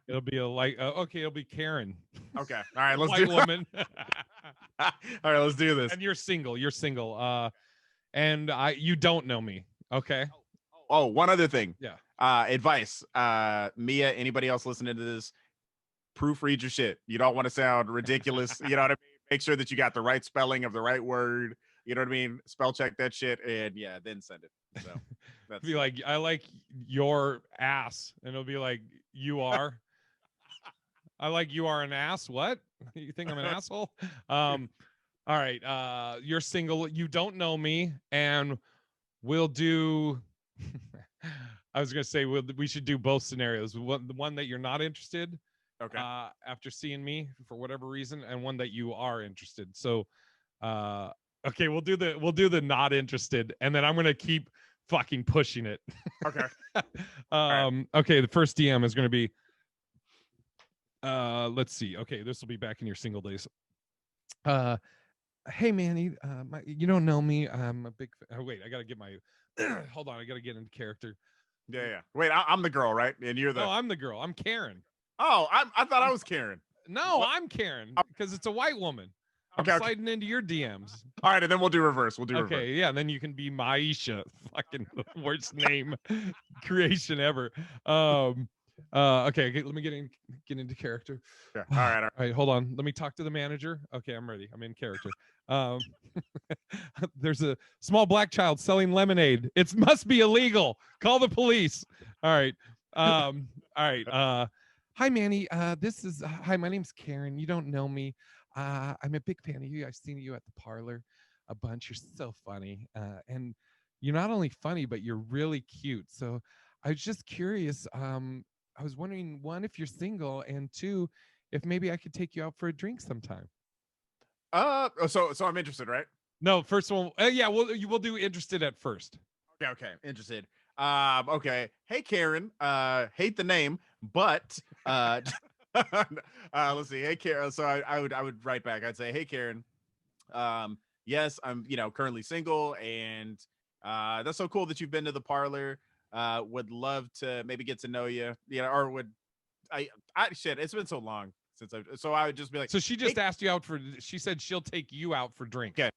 it'll be okay. It'll be Karen, Okay. All right. Let's white do. woman, All right. Let's do this. and you're single. You're single. And you don't know me. Okay. Oh, one other thing. Yeah. Advice. Mia, anybody else listening to this, proofread your shit. You don't want to sound ridiculous. You know what I mean? Make sure that you got the right spelling of the right word. You know what I mean? Spell check that shit, and yeah, then send it. So that's Be like, I like your ass, and it'll be like, you are. I like you are an ass. What? You think I'm an asshole? All right. You're single. You don't know me, and we'll do. I was gonna say we should do both scenarios. The one that you're not interested, okay. after seeing me for whatever reason, and one that you are interested. So, uh, okay, we'll do the not interested, and then I'm gonna keep fucking pushing it. Okay. Right. Okay, the first DM is gonna be. Let's see. Okay, this will be back in your single days. Uh, hey Manny, you don't know me. I'm a big. Oh wait, I gotta get my. Hold on, I gotta get into character. Yeah. Wait, I'm the girl, right? And you're the. No, I'm the girl. I'm Karen. Oh, I thought I was Karen. No, What? I'm Karen because it's a white woman. I'm Okay. sliding into your DMs. All right, and then we'll do reverse. We'll do reverse. Okay, yeah, and then you can be Maisha. Fucking worst name creation ever. Okay, let me get into character. Yeah. All right. All right, hold on. Let me talk to the manager. Okay, I'm ready. I'm in character. Um, there's a small black child selling lemonade. It must be illegal. Call the police. All right. All right. Hi, Manny. This is hi. My name's Karen. You don't know me. I'm a big fan of you. I've seen you at the parlor a bunch. You're so funny, and you're not only funny, but you're really cute. So I was just curious. I was wondering, one, if you're single, and two, if maybe I could take you out for a drink sometime. So I'm interested, right? No, first one. Yeah, we'll do interested at first. Okay. Interested. Okay. Hey, Karen. Hate the name, but let's see. Hey, Karen. So I would write back. I'd say, hey, Karen. Yes, I'm currently single, and that's so cool that you've been to the parlor. Would love to maybe get to know you. Or would I shit? It's been so long since I would just be like, So she just hey, asked you out for. She said she'll take you out for drinks. okay.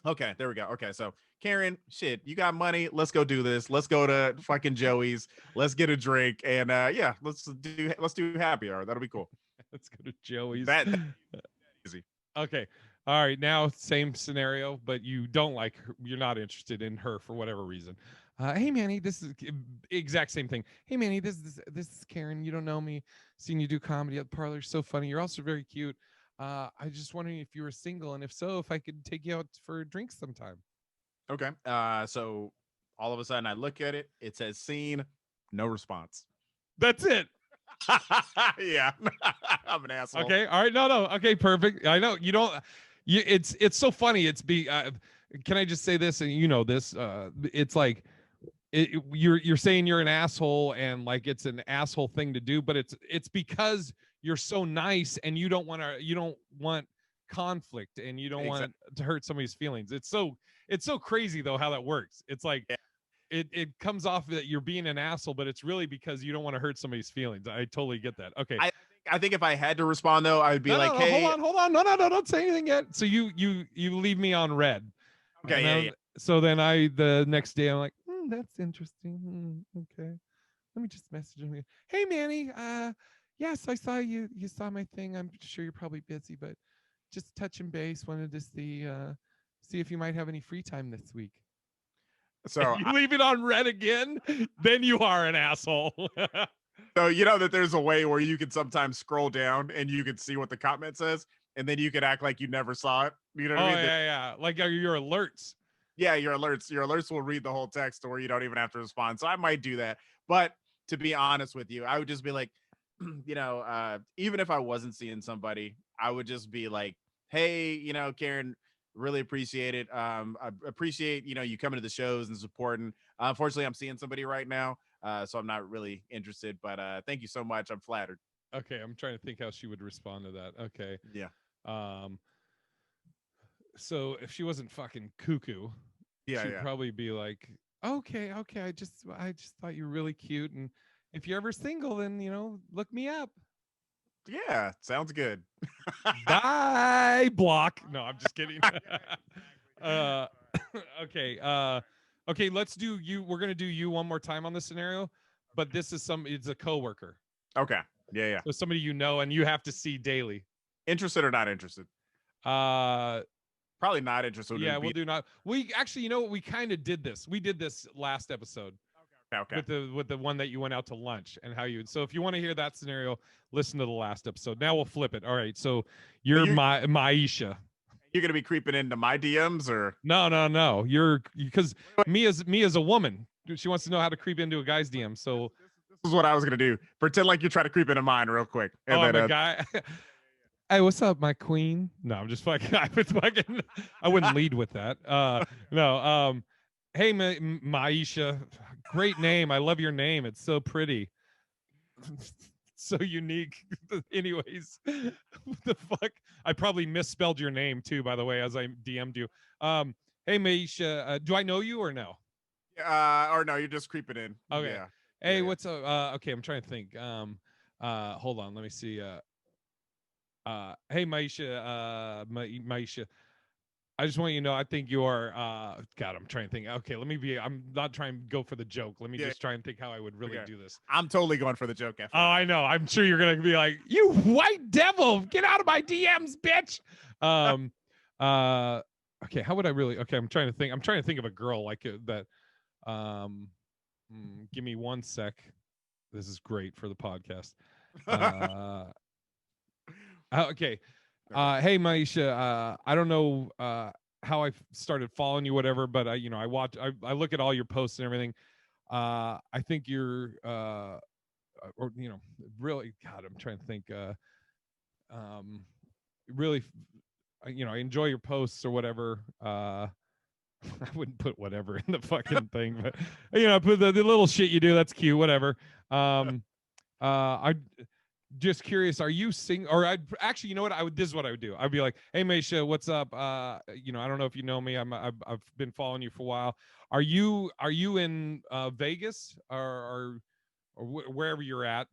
Okay, there we go. Okay, so Karen, shit, you got money. Let's go do this. Let's go to fucking Joey's. Let's get a drink, and yeah, let's do happy hour. That'll be cool. Let's go to Joey's. That easy. Okay. All right. Now, same scenario, but you don't like her. You're not interested in her for whatever reason. Hey, Manny, this is exact same thing. Hey, Manny, this is Karen. You don't know me. Seen you do comedy at the parlor. So funny. You're also very cute. I was just wondering if you were single, and if so, if I could take you out for drinks sometime. Okay. So all of a sudden I look at it. It says seen, no response. That's it. Yeah, I'm an asshole. Okay. All right. No, no. Okay. Perfect. I know you don't. It's so funny. Can I just say this? And you know this. It's like you're saying you're an asshole, and like it's an asshole thing to do, but it's because you're so nice and you don't want conflict and you don't Exactly. want to hurt somebody's feelings. It's so crazy though how that works. It's like Yeah. it comes off that you're being an asshole, but it's really because you don't want to hurt somebody's feelings. I totally get that. Okay. I think if I had to respond though, I would be No, no, like, no. "Hey, Hold on. No, no, no. Don't say anything yet. So you leave me on red, okay, and yeah, then yeah." so then the next day I'm like, that's interesting. Okay, let me just message him. Hey, Manny. Yes, I saw you. You saw my thing. I'm sure you're probably busy, but just touching base. Wanted to see if you might have any free time this week. And So, you leave it on red again, then you are an asshole. so you know that there's a way where you can sometimes scroll down and you can see what the comment says, and then you could act like you never saw it. You know what Oh I mean? yeah, yeah. Like are your alerts. Yeah, your alerts will read the whole text to where you don't even have to respond. So I might do that. But to be honest with you, I would just be like, even if I wasn't seeing somebody, I would just be like, hey, Karen, really appreciate it. I appreciate, you coming to the shows and supporting. Unfortunately, I'm seeing somebody right now. So I'm not really interested, but thank you so much. I'm flattered. Okay, I'm trying to think how she would respond to that. Okay. Yeah. Um so if she wasn't fucking cuckoo, Yeah. she'd Yeah. probably be like, "Okay, okay, I just thought you were really cute and if you're ever single then, look me up." Yeah. Sounds good. Bye, block. No, I'm just kidding. Exactly. uh okay. Okay, let's do you we're going to do you one more time on this scenario, but this is it's a coworker. Okay. Yeah. Yeah. So somebody you know and you have to see daily. Interested or not interested? Uh Probably not interested. yeah, Would we'll be do not. We actually, you know what? We kind of did this. We did this last episode okay. Okay. with the one that you went out to lunch and how you. So if you want to hear that scenario, listen to the last episode. Now we'll flip it. All right. So So you're my Maisha. you're gonna be creeping into my DMs or No, no, no. You're because wait, me as a woman, she wants to know how to creep into a guy's DM. So this is what I was gonna do. Pretend like you're trying to creep into mine real quick, oh, and I'm then a guy. Hey, what's up, my queen? No, I'm just fucking. I wouldn't lead with that. No. Hey, Maisha, great name. I love your name. It's so pretty, so unique. Anyways, what the fuck? I probably misspelled your name too, by the way, as I DM'd you. Hey, Maisha, do I know you or no? or no, you're just creeping in. Okay. Yeah, yeah, Hey, yeah. what's up? Okay, I'm trying to think. Hold on. Let me see. Hey, Maisha, Maisha, I just want you to know, I think you are, God, I'm trying to think. Okay, I'm not trying to go for the joke. Let me Yeah. just try and think how I would really Okay. do this. I'm totally going for the joke after. Oh, I know. I'm sure you're going to be like, you white devil, get out of my DMs, bitch. Um, okay, how would I really, okay, I'm trying to think of a girl like that. Um, Give me one sec. This is great for the podcast. Okay. Okay. Hey, Maisha. I don't know how I started following you, whatever, but I watch, I look at all your posts and everything. I think you're, or really, God, I'm trying to think. Um, really, I enjoy your posts or whatever. I wouldn't put whatever in the fucking thing, but put the little shit you do. That's cute. Whatever. I just curious, are you sing or I'd actually, you know what I would, this is what I would do. I'd be like, hey Maisha, what's up? I don't know if you know me. I've been following you for a while. Are you in Vegas or wherever you're at?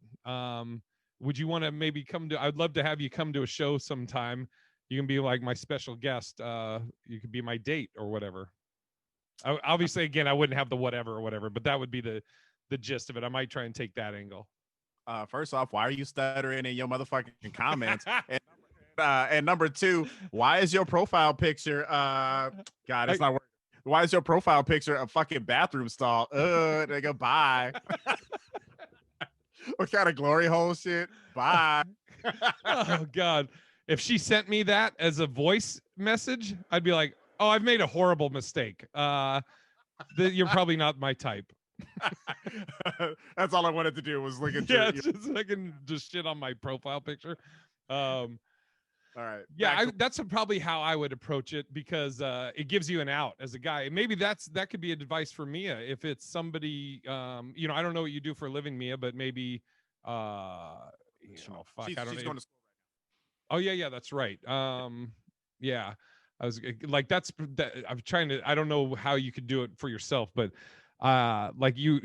Would you want to maybe come to, I'd love to have you come to a show sometime. You can be like my special guest. You could be my date or whatever. Obviously, again, I wouldn't have the whatever or whatever, but that would be the gist of it. I might try and take that angle. First off, why are you stuttering in your motherfucking comments? And number two, why is your profile picture? God, it's not working. Why is your profile picture a fucking bathroom stall? Nigga, bye. What kind of glory hole shit? Bye. Oh God. If she sent me that as a voice message, I'd be like, "Oh, I've made a horrible mistake. You're probably not my type." That's all I wanted to do was look at Yeah, your. it's just I can just shit on my profile picture. Um, All right, yeah, back to. that's probably how I would approach it because it gives you an out as a guy. Maybe that could be advice for Mia if it's somebody. I don't know what you do for a living, Mia, but maybe, fuck, I don't She's know. going to school. Oh yeah, that's right. Yeah, I was like, I'm trying to. I don't know how you could do it for yourself, but like you,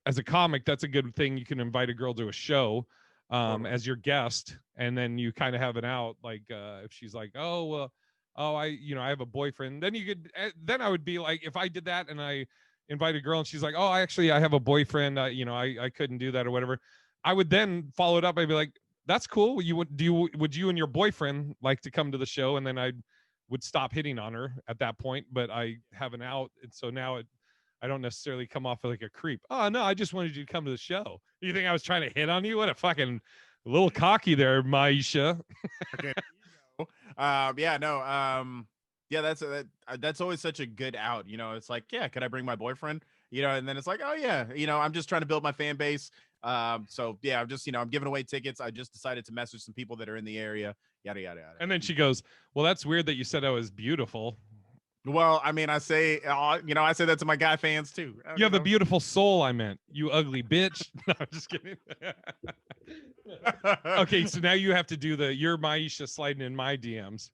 as a comic, that's a good thing. You can invite a girl to a show, Totally. as your guest, and then you kind of have an out. Like if she's like, oh, I have a boyfriend. Then you could. Then I would be like, if I did that and I invite a girl and she's like, oh, I have a boyfriend. I couldn't do that or whatever. I would then follow it up. I'd be like, that's cool. Would you and your boyfriend like to come to the show? And then I would stop hitting on her at that point, but I have an out, and so now I don't necessarily come off like a creep. Oh no, I just wanted you to come to the show. You think I was trying to hit on you? What a fucking little cocky there, Maisha. Okay. Yeah, no. Yeah, that's always such a good out. It's like, yeah, could I bring my boyfriend? And then it's like, oh yeah, I'm just trying to build my fan base. So yeah, I'm just, I'm giving away tickets. I just decided to message some people that are in the area. Yada yada yada. And then she goes, "Well, that's weird that you said I was beautiful. Well, I mean, I say that to my guy fans too. You have a beautiful soul." I meant, you ugly bitch. No, I'm just kidding. Okay, so now you have to do you're Maisha sliding in my DMs.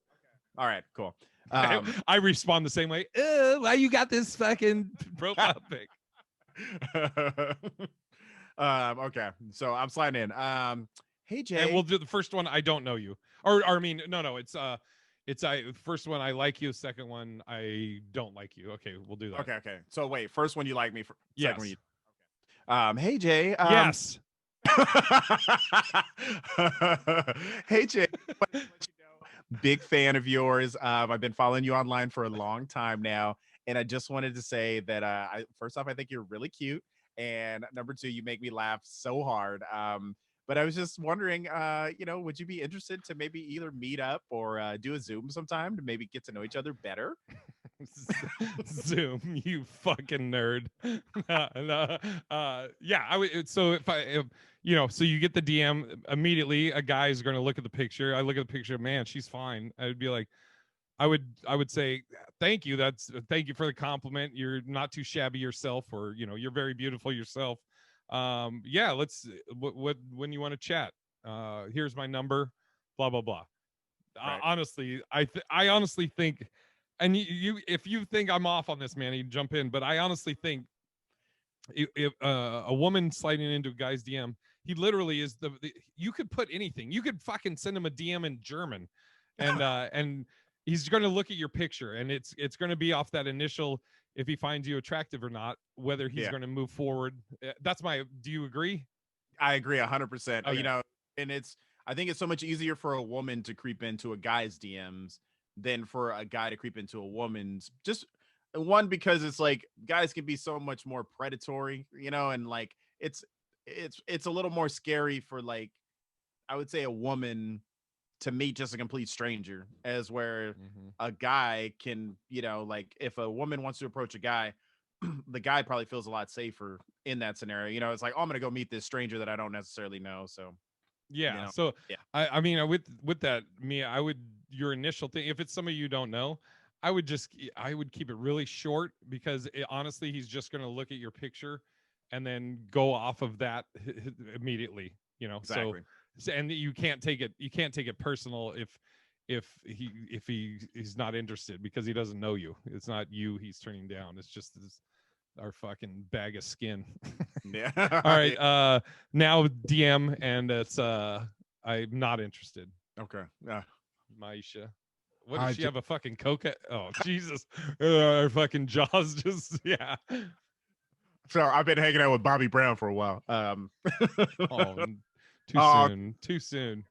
All right, cool. I respond the same way. Why you got this fucking profile pic? Okay, so I'm sliding in. Hey Jay. And we'll do the first one. I don't know you, or I mean, no. It's first one I like you. Second one I don't like you. Okay, we'll do that. Okay. So wait, first one you like me. Second one Yes. you. Hey Jay. Yes. Hey Jay. Big fan of yours. I've been following you online for a long time now, and I just wanted to say that first off, I think you're really cute, and number two, you make me laugh so hard. But I was just wondering, would you be interested to maybe either meet up or do a Zoom sometime to maybe get to know each other better? Zoom, you fucking nerd. Yeah, I would. So so you get the DM immediately. A guy's going to look at the picture. I look at the picture. Man, she's fine. I'd be like, I would say, thank you. Thank you for the compliment. You're not too shabby yourself, or you're very beautiful yourself. Yeah, let's. What when you want to chat? Here's my number. Blah blah blah. Right. Honestly, I honestly think, and if you think I'm off on this, man, you jump in. But I honestly think if a woman sliding into a guy's DM, he literally is you could put anything. You could fucking send him a DM in German, and he's going to look at your picture, and it's going to be off that initial, if he finds you attractive or not, whether he's going to move forward. That's my. Do you agree? I agree 100%. Okay. And I think it's so much easier for a woman to creep into a guy's DMs than for a guy to creep into a woman's. Just one, because it's like guys can be so much more predatory, and like it's a little more scary for, like, I would say, a woman to meet just a complete stranger, as where a guy can, like, if a woman wants to approach a guy, the guy probably feels a lot safer in that scenario. It's like, oh, I'm gonna go meet this stranger that I don't necessarily know. So Yeah. So yeah, I mean, with that, Mia, I would, your initial thing, if it's somebody you don't know, I would keep it really short, because honestly, he's just going to look at your picture and then go off of that immediately. exactly. And you can't take it personal if he's not interested, because he doesn't know you. It's not you he's turning down. It's just our fucking bag of skin. Yeah. All right. Now DM, and it's I'm not interested. Okay. Yeah. Maisha. What does she have, a fucking coca? Oh Jesus. Our fucking jaws just yeah. So I've been hanging out with Bobby Brown for a while. Oh, too Oh, soon. Too soon.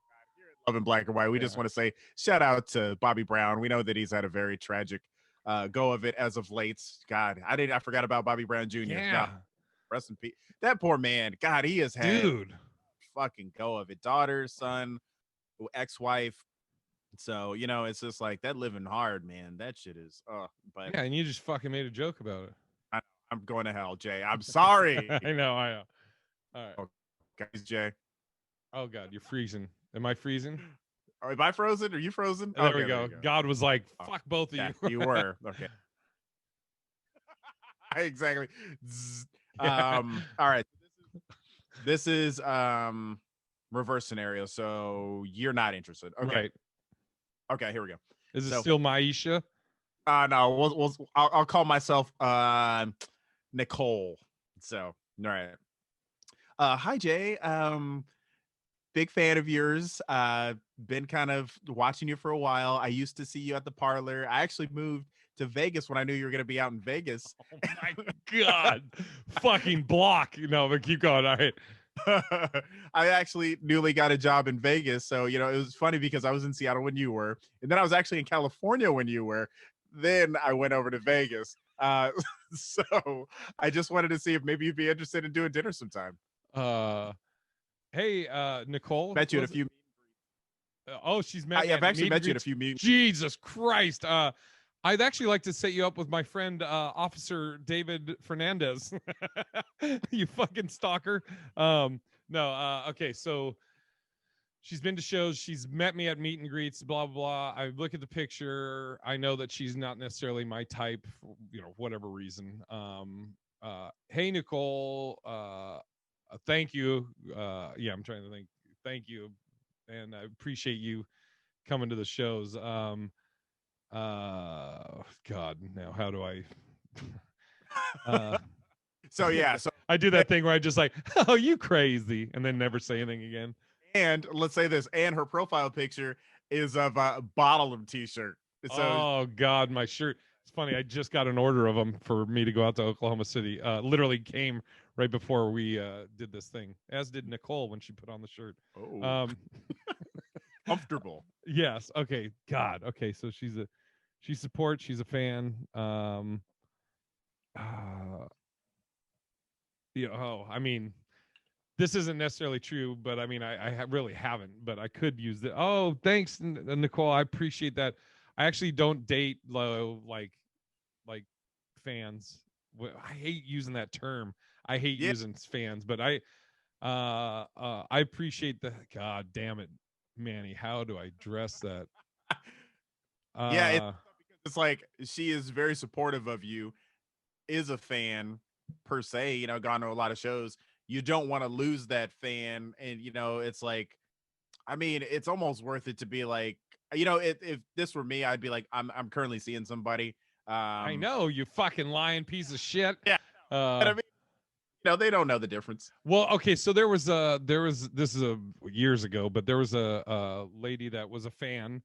Love in Black and White. We just want to say shout out to Bobby Brown. We know that he's had a very tragic go of it as of late. God, I forgot about Bobby Brown Jr. Yeah. No, rest in peace. That poor man. God, he has had Dude. fucking go of it. Daughter, son, ex-wife. So, it's just like that living hard, man. That shit is but Yeah, and you just fucking made a joke about it. I'm going to hell, Jay. I'm sorry. I know. All right. Oh, guys, Jay. Oh God, you're freezing. Am I freezing? Am I frozen? Are you frozen? There we Okay, there go. you go. God was like, Oh, "Fuck both of yeah, you." you were. Okay. Exactly. Zzz. Yeah. All right. This is reverse scenario. So you're not interested. Okay. Right. Okay, here we go. Is it So still Maisha? no, I'll call myself Nicole. So, all right. Hi Jay. Big fan of yours. Been kind of watching you for a while. I used to see you at the parlor. I actually moved to Vegas when I knew you were going to be out in Vegas. Oh my God. Fucking block. No, but keep going. All right. I actually newly got a job in Vegas. So, it was funny because I was in Seattle when you were, and then I was actually in California when you were. Then I went over to Vegas. So I just wanted to see if maybe you'd be interested in doing dinner sometime. Uh, hey, Nicole. Met you at a few. Oh, she's met me Yeah, I've at actually meet and met you at a greets. few meetings. Jesus Christ. I'd actually like to set you up with my friend, Officer David Fernandez. You fucking stalker. No, okay, so she's been to shows, she's met me at meet and greets, blah blah blah. I look at the picture, I know that she's not necessarily my type, for, whatever reason. Hey Nicole, thank you. Yeah, I'm trying to think. Thank you, and I appreciate you coming to the shows. God, now how do I? uh, So yeah, so I do that thing where I just like, oh, you crazy, and then never say anything again. and let's say this, and her profile picture is of a bottle of t-shirt. So Oh God, my shirt. It's funny. I just got an order of them for me to go out to Oklahoma City. Literally came right before we did this thing, as did Nicole when she put on the shirt. oh, Um, comfortable. yes. Okay. God. Okay. So she supports. She's a fan. Uh, I mean, this isn't necessarily true, but I mean, I really haven't, but I could use it. Oh, thanks, Nicole. I appreciate that. I actually don't date low like fans. I hate using that term. I hate Yeah. using fans, but I appreciate the. God damn it, Manny. How do I address that? Yeah, Uh, it's like she is very supportive of you, is a fan per se, gone to a lot of shows. You don't want to lose that fan. And, it's like, I mean, it's almost worth it to be like, if this were me, I'd be like, I'm currently seeing somebody. I Um, know, you fucking lying piece of shit. yeah. And Uh, I mean, they don't know the difference. well, okay, so there was this is years ago, but there was a lady that was a fan,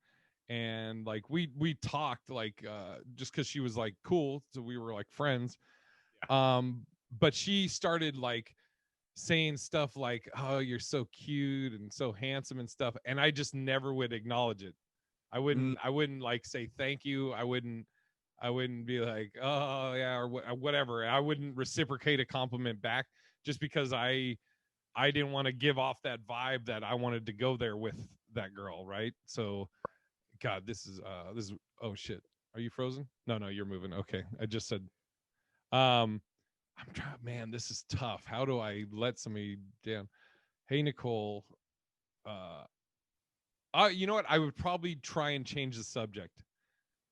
and like we talked like just because she was like cool, so we were like friends. Yeah. But she started like saying stuff like, "Oh, you're so cute and so handsome and stuff," and I just never would acknowledge it. Mm, I wouldn't like say thank you. I wouldn't be like, oh yeah, or whatever. I wouldn't reciprocate a compliment back just because I didn't want to give off that vibe that I wanted to go there with that girl, right? So, God, this is oh shit. Are you frozen? No, no, you're moving. Okay, I just said. I'm trying. Man, this is tough. How do I let somebody down? Hey, Nicole. Uh, you know what? I would probably try and change the subject.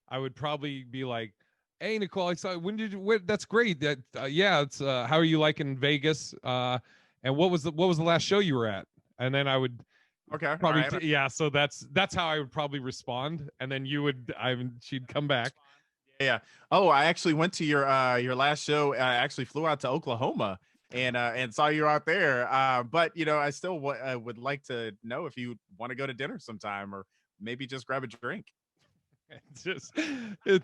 I would probably be like, "Hey, Nicole, I saw when did you? That's great. That yeah, it's how are you liking Vegas? And what was the last show you were at?" And then I would okay. All probably right. yeah. So that's how I would probably respond. And then she'd come back. Yeah. Oh, I actually went to your last show. I actually flew out to Oklahoma and saw you out there. But I still would like to know if you want to go to dinner sometime or maybe just grab a drink. It's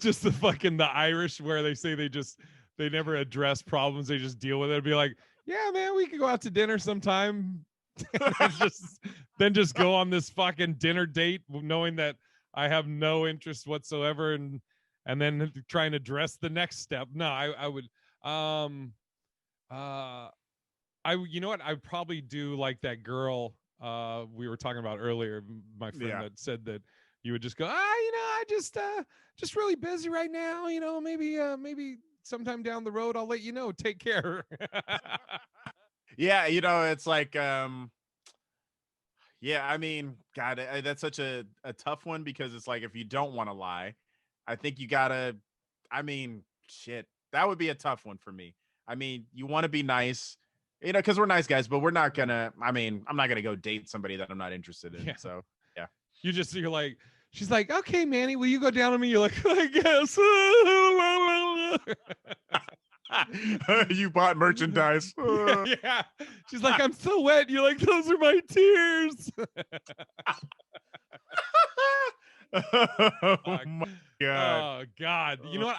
just the Irish where they say they never address problems, they just deal with it. It'd be like, yeah, man, we could go out to dinner sometime. And then just go on this fucking dinner date knowing that I have no interest whatsoever, and then try and address the next step. No, I would uh you know what, I would probably do like that girl we were talking about earlier, my friend Yeah. that said that you would just go, I just really busy right now, maybe sometime down the road, I'll let you know. Take care. Yeah, it's like yeah, I mean, God, that's such a tough one because it's like if you don't want to lie, I think you gotta. I mean, shit, that would be a tough one for me. I mean, you want to be nice, because we're nice guys, but we're not gonna. I mean, I'm not gonna go date somebody that I'm not interested in. Yeah. So yeah. You're like, she's like, okay, Manny, will you go down on me? You're like, I guess. You bought merchandise. Yeah. She's like, I'm so wet. You're like, those are my tears. Oh Fuck. my God. Oh God. You know what?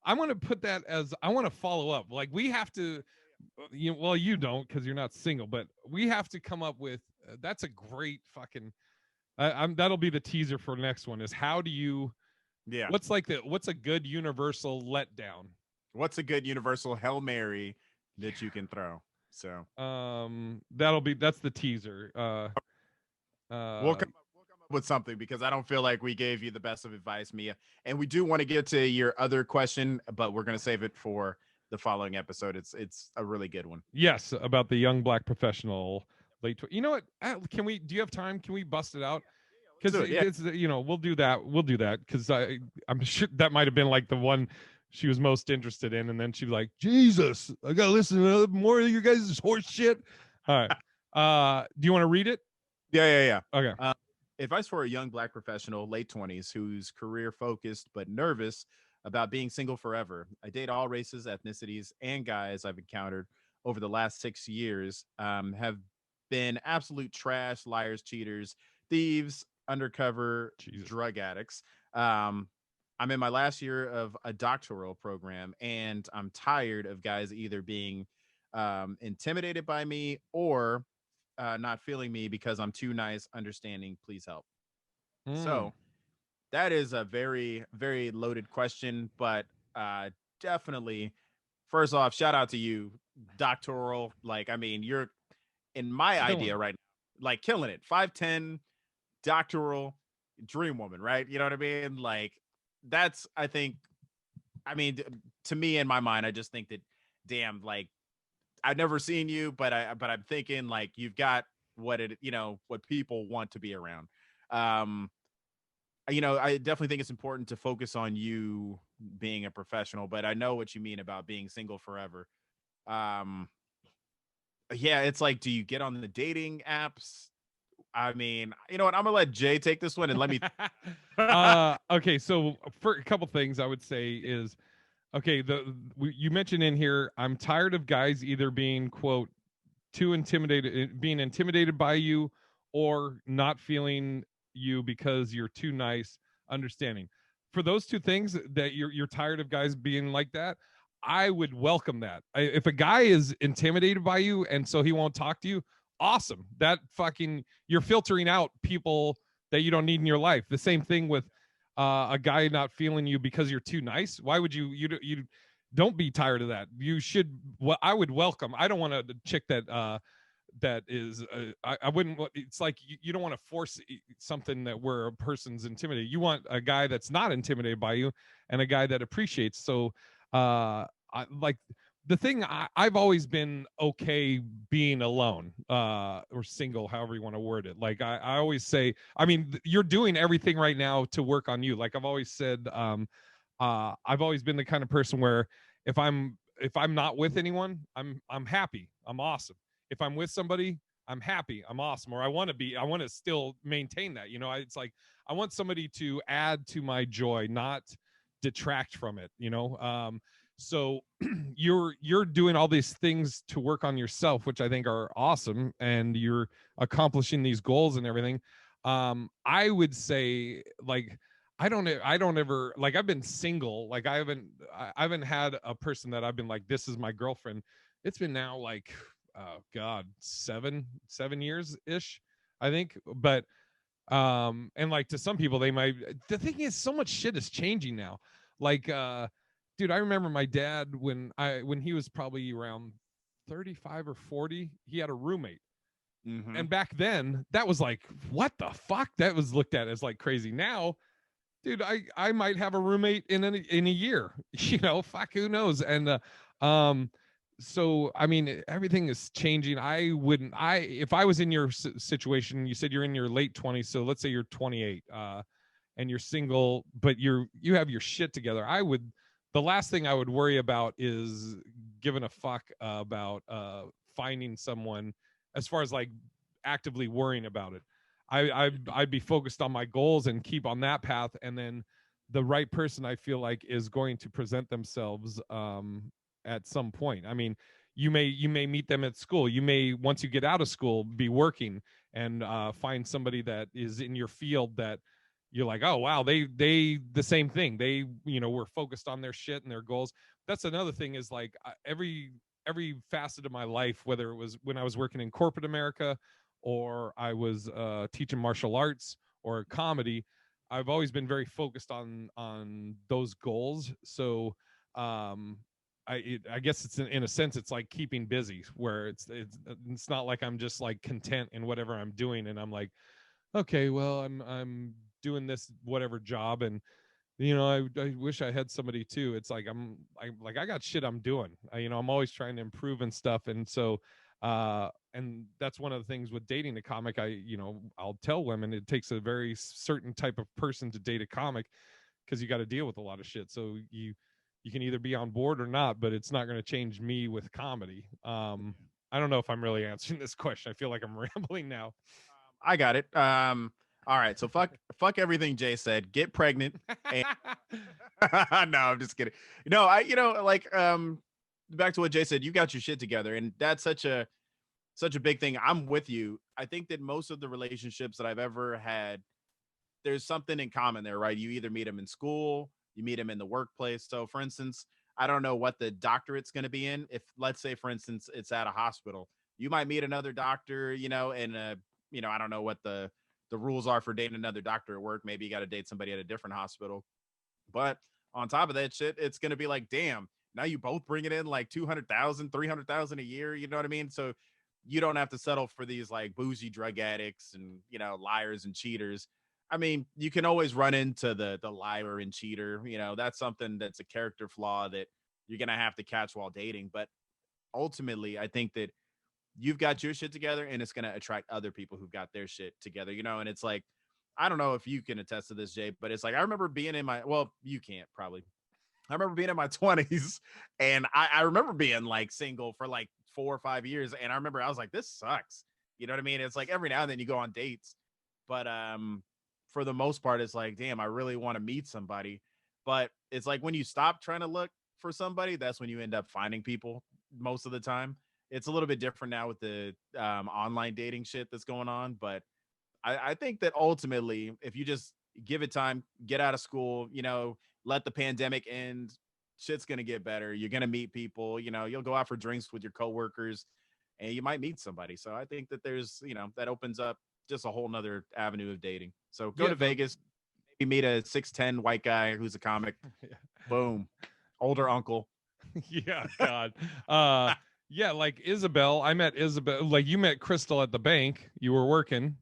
I'm gonna put that as I want to follow up. Like we have to well, you don't because you're not single, but we have to come up with that's a great fucking that'll be the teaser for next one is how do you Yeah. what's a good universal letdown? What's a good universal Hail Mary that you can throw? So that's the teaser. we'll come up with something because I don't feel like we gave you the best of advice, Mia. And we do want to get to your other question, but we're gonna save it for the following episode. It's a really good one. Yes, about the young black professional you know what? Can we? Do you have time? Can we bust it out? Because Yeah. it's we'll do that. We'll do that because I'm sure that might have been like the one she was most interested in, and then she was like, "Jesus, I gotta listen to more of your guys' horse shit." All right. Do you want to read it? Yeah. Okay. Advice for a young black professional, late 20s, who's career focused but nervous about being single forever. I date all races, ethnicities, and guys I've encountered over the last 6 years have been absolute trash, liars, cheaters, thieves, undercover Jesus. drug addicts. I'm in my last year of a doctoral program, and I'm tired of guys either being intimidated by me or not feeling me because I'm too nice, understanding. Please help. Mm. So that is a very, very loaded question, but definitely, first off, shout out to you, doctoral. Like, I mean, you're in my Killing idea it. right now, like killing it. 5'10, doctoral, dream woman, right? You know what I mean? Like, that's, I think, I mean, to me, in my mind, I just think that, damn, like, I've never seen you, but I'm thinking like you've got what people want to be around. Um, I definitely think it's important to focus on you being a professional, but I know what you mean about being single forever. Um, yeah, it's like, do you get on the dating apps? I mean, you know what? I'm gonna let Jay take this one and let me. Okay, so for a couple things I would say is okay, you mentioned in here I'm tired of guys either being quote too intimidated being intimidated by you or not feeling you because you're too nice, understanding. For those two things that you're tired of guys being like that, I would welcome that. If a guy is intimidated by you and so he won't talk to you, awesome. That fucking you're filtering out people that you don't need in your life. The same thing with a guy not feeling you because you're too nice. Why would you don't be tired of that. You should. Well, I would welcome. I don't want a chick that is. I wouldn't. It's like you don't want to force something that where a person's intimidated. You want a guy that's not intimidated by you, and a guy that appreciates. So, like the thing I've always been okay being alone or single, however you want to word it. Like I always say, I mean, you're doing everything right now to work on you. Like I've always said, I've always been the kind of person where if I'm not with anyone, I'm happy. I'm awesome. If I'm with somebody, I'm happy. I'm awesome. Or I want to still maintain that. It's like I want somebody to add to my joy, not detract from it. So you're doing all these things to work on yourself, which I think are awesome, and you're accomplishing these goals and everything. I would say like I don't ever like I've been single. Like I haven't had a person that I've been like, this is my girlfriend. It's been now like, oh God, 7 years ish, I think. But and like to some people they might, the thing is so much shit is changing now. Like dude, I remember my dad when he was probably around 35 or 40, he had a roommate. Mm-hmm. And back then that was like, what the fuck? That was looked at as like crazy. Now, dude, I might have a roommate in a year. Fuck, who knows? And so I mean, everything is changing. I wouldn't. I If I was in your situation, you said you're in your late 20s, so let's say you're 28, and you're single, but you have your shit together. The last thing I would worry about is giving a fuck about finding someone, as far as like actively worrying about it. I'd be focused on my goals and keep on that path, and then the right person I feel like is going to present themselves at some point. I mean, you may meet them at school. You may, once you get out of school, be working and find somebody that is in your field that you're like, oh wow, they the same thing. They were focused on their shit and their goals. That's another thing, is like every facet of my life, whether it was when I was working in corporate America, or I was teaching martial arts or comedy, I've always been very focused on those goals. So um I guess it's in a sense it's like keeping busy, where it's not like I'm just like content in whatever I'm doing, and I'm like, okay, well, I'm doing this whatever job, and I wish I had somebody too. It's like I got shit I'm doing. I'm always trying to improve and stuff, and so and that's one of the things with dating a comic. I'll tell women it takes a very certain type of person to date a comic, because you got to deal with a lot of shit. So you can either be on board or not, but it's not going to change me with comedy. I don't know if I'm really answering this question. I feel like I'm rambling now. I got it. All right. So fuck everything Jay said. Get pregnant. And no, I'm just kidding. No, back to what Jay said. You got your shit together, and that's such a big thing. I'm with you. I think that most of the relationships that I've ever had, there's something in common there, right? You either meet them in school, you meet them in the workplace. So, for instance, I don't know what the doctorate's going to be in. If, let's say, for instance, it's at a hospital, you might meet another doctor, and I don't know what the rules are for dating another doctor at work. Maybe you got to date somebody at a different hospital. But on top of that shit, it's going to be like, damn, now you both bring it in like 200,000, 300,000 a year. You know what I mean? So you don't have to settle for these like bougie drug addicts and, liars and cheaters. I mean, you can always run into the liar and cheater. That's something that's a character flaw that you're going to have to catch while dating. But ultimately, I think that you've got your shit together and it's going to attract other people who've got their shit together, and it's like, I don't know if you can attest to this, Jay, but it's like, I remember being well, you can't probably. I remember being in my 20s and I remember being like single for like 4 or 5 years. And I remember I was like, this sucks. You know what I mean? It's like every now and then you go on dates, but for the most part, it's like, damn, I really want to meet somebody. But it's like when you stop trying to look for somebody, that's when you end up finding people most of the time. It's a little bit different now with the online dating shit that's going on. But I think that ultimately, if you just give it time, get out of school, let the pandemic end, shit's gonna get better. You're gonna meet people, you'll go out for drinks with your coworkers and you might meet somebody. So I think that there's, that opens up just a whole nother avenue of dating. So go Yeah, to Vegas, maybe meet a 6'10" white guy who's a comic. Boom. Older uncle. yeah, God. Uh, yeah, like Isabel. I met Isabel. Like you met Crystal at the bank. You were working.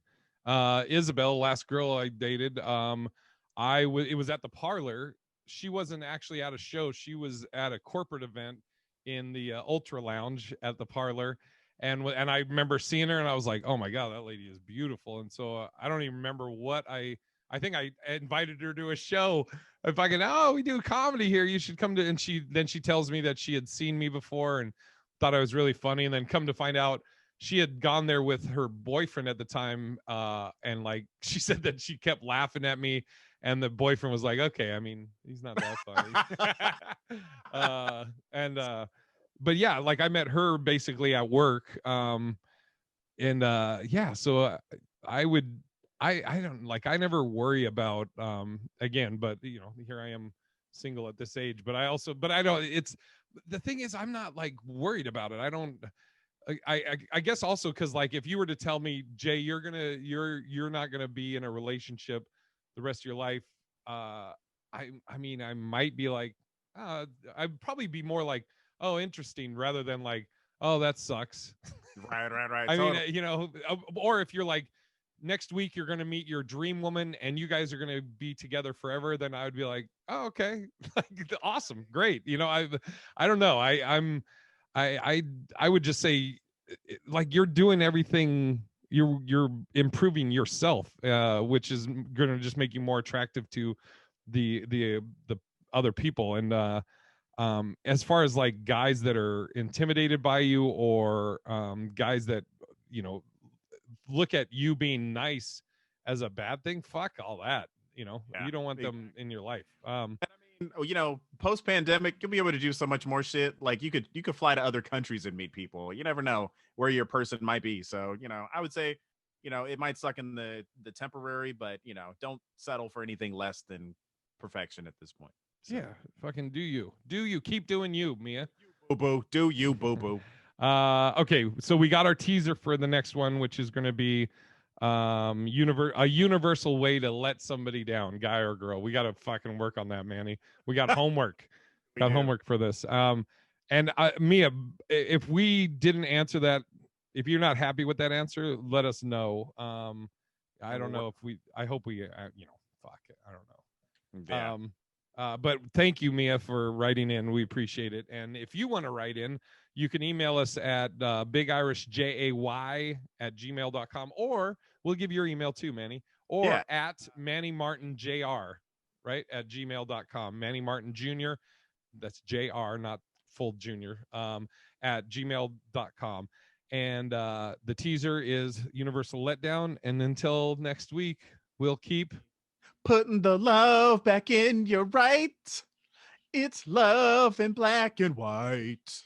Isabel, last girl I dated. It was at the parlor. She wasn't actually at a show. She was at a corporate event in the Ultra Lounge at the parlor. And I remember seeing her, and I was like, "Oh my God, that lady is beautiful." And so I don't even remember what I think I invited her to a show. If I could, oh, we do comedy here. You should come to. And she tells me that she had seen me before and thought I was really funny. And then come to find out, she had gone there with her boyfriend at the time. And like she said that she kept laughing at me, and the boyfriend was like, "Okay, I mean, he's not that funny." And but yeah, like I met her basically at work. And yeah, so I would I don't like, I never worry about again, but here I am single at this age, but I don't, it's the thing is, I'm not like worried about it. I don't I guess also because like if you were to tell me, Jay, you're not gonna be in a relationship the rest of your life, I mean, I might be like, I'd probably be more like, oh, interesting, rather than like, oh, that sucks. Right. I mean, Totally. or if you're like, next week you're going to meet your dream woman and you guys are going to be together forever, then I would be like, oh, okay. Like, awesome, great. I don't know. I I would just say, like, you're doing everything, you're improving yourself, which is going to just make you more attractive to the other people. And as far as like guys that are intimidated by you, or guys that, you know, look at you being nice as a bad thing, fuck all that. Yeah. You don't want them in your life. And I mean, post pandemic, you'll be able to do so much more shit. Like you could fly to other countries and meet people. You never know where your person might be. So, I would say, it might suck in the temporary, but don't settle for anything less than perfection at this point. So, Yeah, fucking do you keep doing you, Mia. boo boo, do you boo boo? Okay, so we got our teaser for the next one, which is going to be a universal way to let somebody down, guy or girl. We got to fucking work on that, Manny. We got homework. We Got do. homework for this. And Mia, if we didn't answer that, if you're not happy with that answer, let us know. I And don't we'll know work. if I hope we, fuck it. I don't know. Yeah. But thank you, Mia, for writing in. We appreciate it. And if you want to write in, you can email us at bigirishjay@gmail.com, or we'll give you your email too, Manny, or Yeah. at Manny Martin Jr., right, at gmail.com. Manny Martin Jr., that's JR, not full junior, at gmail.com. And the teaser is Universal Letdown. And until next week, we'll keep Putting the love back in your right. It's love in black and white.